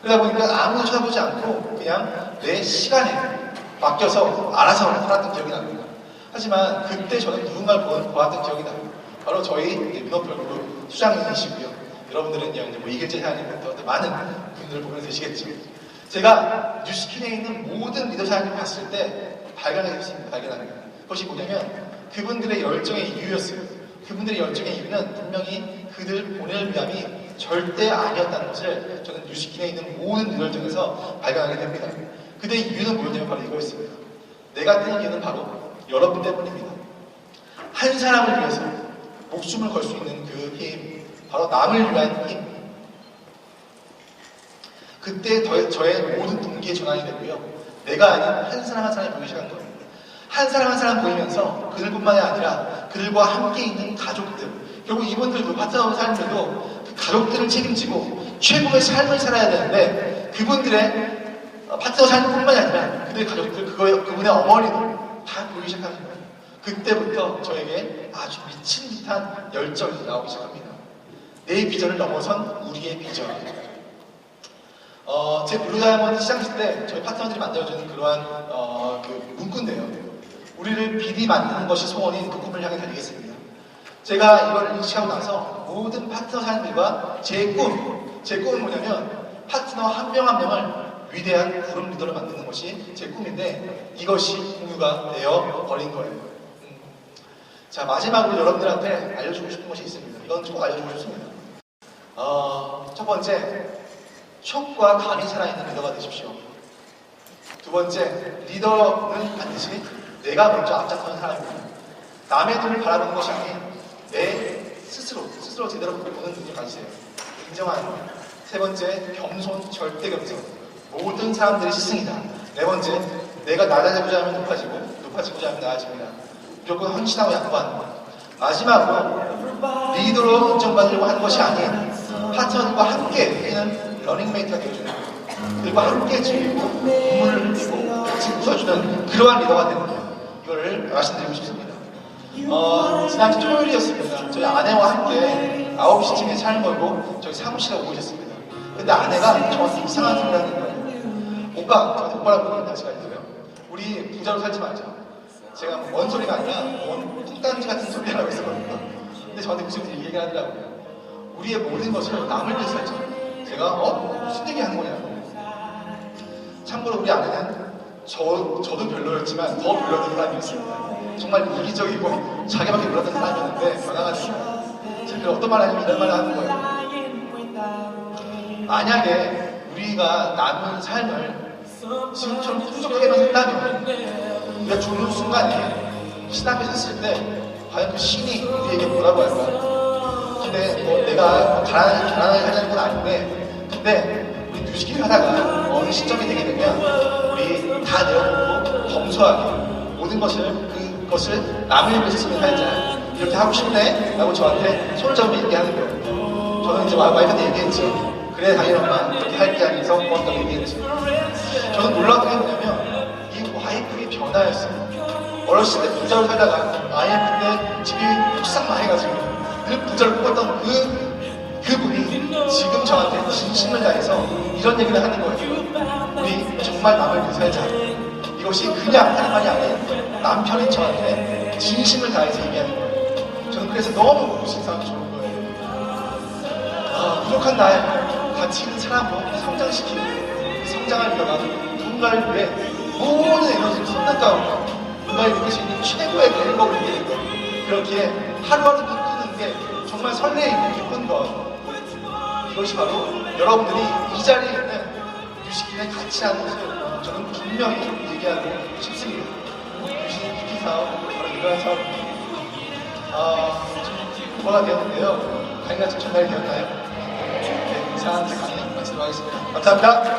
그러다 보니까 아무도 쳐다보지 않고 그냥 내 시간에 맡겨서 알아서 살았던 기억이 납니다. 하지만 그때 저는 누군가를 보았던 기억이 납니다. 바로 저희 민호풀 그룹 수장님이시고요. 여러분들은요, 뭐 이길재 사장님부터 많은 분들을 보면 되시겠죠. 제가 뉴스킨에 있는 모든 리더 사장님 봤을 때 발견했습니다. 그것이 뭐냐면 그분들의 열정의 이유였어요. 그분들의 열정의 이유는 분명히 그들 보낼 위함이 절대 아니었다는 것을 저는 뉴스킨에 있는 모든 리더를 통해서 발견하게 됩니다. 그들의 이유는 뭐였냐면 바로 이거였습니다. 내가 뛰는 이유는 바로 여러분 때문입니다. 한 사람을 위해서 목숨을 걸 수 있는 그 힘, 바로 남을 위한 힘. 그때 저의 모든 동기의 전환이 됐고요. 내가 아닌 한 사람 한 사람이 보이기 시작한 거예요. 한 사람 한 사람 보이면서 그들뿐만이 아니라 그들과 함께 있는 가족들, 결국 이분들도 파트너로 사람들도 그 가족들을 책임지고 최고의 삶을 살아야 되는데 그분들의 파트너 삶뿐만이 아니라 그들의 가족들, 그분의 어머니들 다 보이기 시작하는 거예요. 그때부터 저에게 아주 미친 듯한 열정이 나오기 시작합니다. 내 비전을 넘어선 우리의 비전. 제 블루다이아몬드 시상식 때 저희 파트너들이 만들어주는 그러한 그 문구인데요. 우리를 비리 만드는 것이 소원인 그 꿈을 향해 달리겠습니다. 제가 이걸 인식하고 나서 모든 파트너 사람들과 제 꿈은 뭐냐면 파트너 한 명 한 명을 위대한 그룹 리더를 만드는 것이 제 꿈인데 이것이 공유가 되어 버린 거예요. 자, 마지막으로 여러분들한테 알려주고 싶은 것이 있습니다. 이건 꼭 알려주고 싶습니다. 첫 번째, 촉과 감이 살아있는 리더가 되십시오. 두 번째, 리더는 반드시 내가 먼저 앞장서는 사람입니다. 남의 눈을 바라보는 것이 아닌 내 스스로 제대로 보는 눈을 가지세요. 인정하는 것. 세 번째, 겸손, 절대 겸손. 모든 사람들의 시승이다. 네 번째, 내가 낮아지고자 하면 높아지고자 하면 나아집니다. 무조건 헌신하고 양보하는 것. 마지막으로, 리더로 인정받으려고 하는 것이 아닌 파트너들과 함께 뛰는 러닝메이트가 되어주는 것. 그들과 함께 즐기고 눈물을 흘리고 같이 웃어주는 그러한 리더가 되는 거예요. 이거를 말씀드리고 싶습니다. 지난주 토요일이었습니다. 저희 아내와 함께 9시쯤에 차를 몰고 저희 사무실에 오고 있었습니다. 근데 아내가 저한테 이상한 소리를 하는 거예요. 오빠, 저한테 오빠라고 부르는 제가 있어요. 우리 부자로 살지 말자. 제가 뭔 소리가 아니라 뭔 뚱딴지 같은 소리를 하고 있었거든요. 근데 저한테 무슨 얘기를 하더라고요. 우리의 모든 것을 남을 위해서 살자. 제가 무슨 얘기 하는 거냐고. 참고로 우리 아내는 저도 별로였지만 더 별로였던 사람이었습니다. 정말 이기적이고 자기밖에 몰랐던 사람이었는데 변화가니까 제가 어떤 말 하냐면 이런 말을 하는 거예요. 만약에 우리가 남은 삶을 지금처럼 풍족하게만 산다면 우리가 죽는 순간에 신 앞에 섰을 때 과연 그 신이 우리에게 뭐라고 할까? 근데 내가 가난하게 하자는 건 아닌데 근데 우리 뉴스키를 하다가 어느 시점이 되게 되면 우리 다 내어놓고 검소하게 모든 그것을 남을 위해서 쓰면 살자 이렇게 하고 싶네 라고 저한테 손을 잡으면 얘기하는 거예요. 저는 이제 와이프한테 얘기했죠. 그래 당연히 엄마 이렇게 할게 하면서 고맙다고 얘기했죠. 저는 놀라운 게 뭐냐면 이 와이프의 변화였어요. 어렸을 때 부자로 살다가 IMF 때 집이 뚝싹 망해가지고 늘 부자를 꿈꿨던 그분이 지금 저한테 진심을 다해서 이런 얘기를 하는 거예요. 우리 정말 남을 위해 살자. 이것이 그냥 하는 말이 아닌 남편인 저한테 진심을 다해서 얘기하는 거예요. 저는 그래서 너무 신사하고 좋은 거예요. 부족한 날 같이 있는 사람으로 성장시키고 성장할 리더가 누군가를 위해 모든 에너지를 쏟는 가운데 누군가를 이룰 수 있는 최고의 행복을 이기는 것. 그렇기에 하루하루 눈뜨는 게 정말 설레이고 기쁜 것. 이것이 바로 여러분들이 이 자리에 있는 뮤직기에 같이 하는 것을 저는 분명히 얘기하고 싶습니다. 뮤직 사업, 바로 이러한 사업입니다. 좀 뭐가 되었는데요. 당연히 좀 전달이 되었나요? 네, 이상 제 강의 말씀하겠습니다. 감사합니다.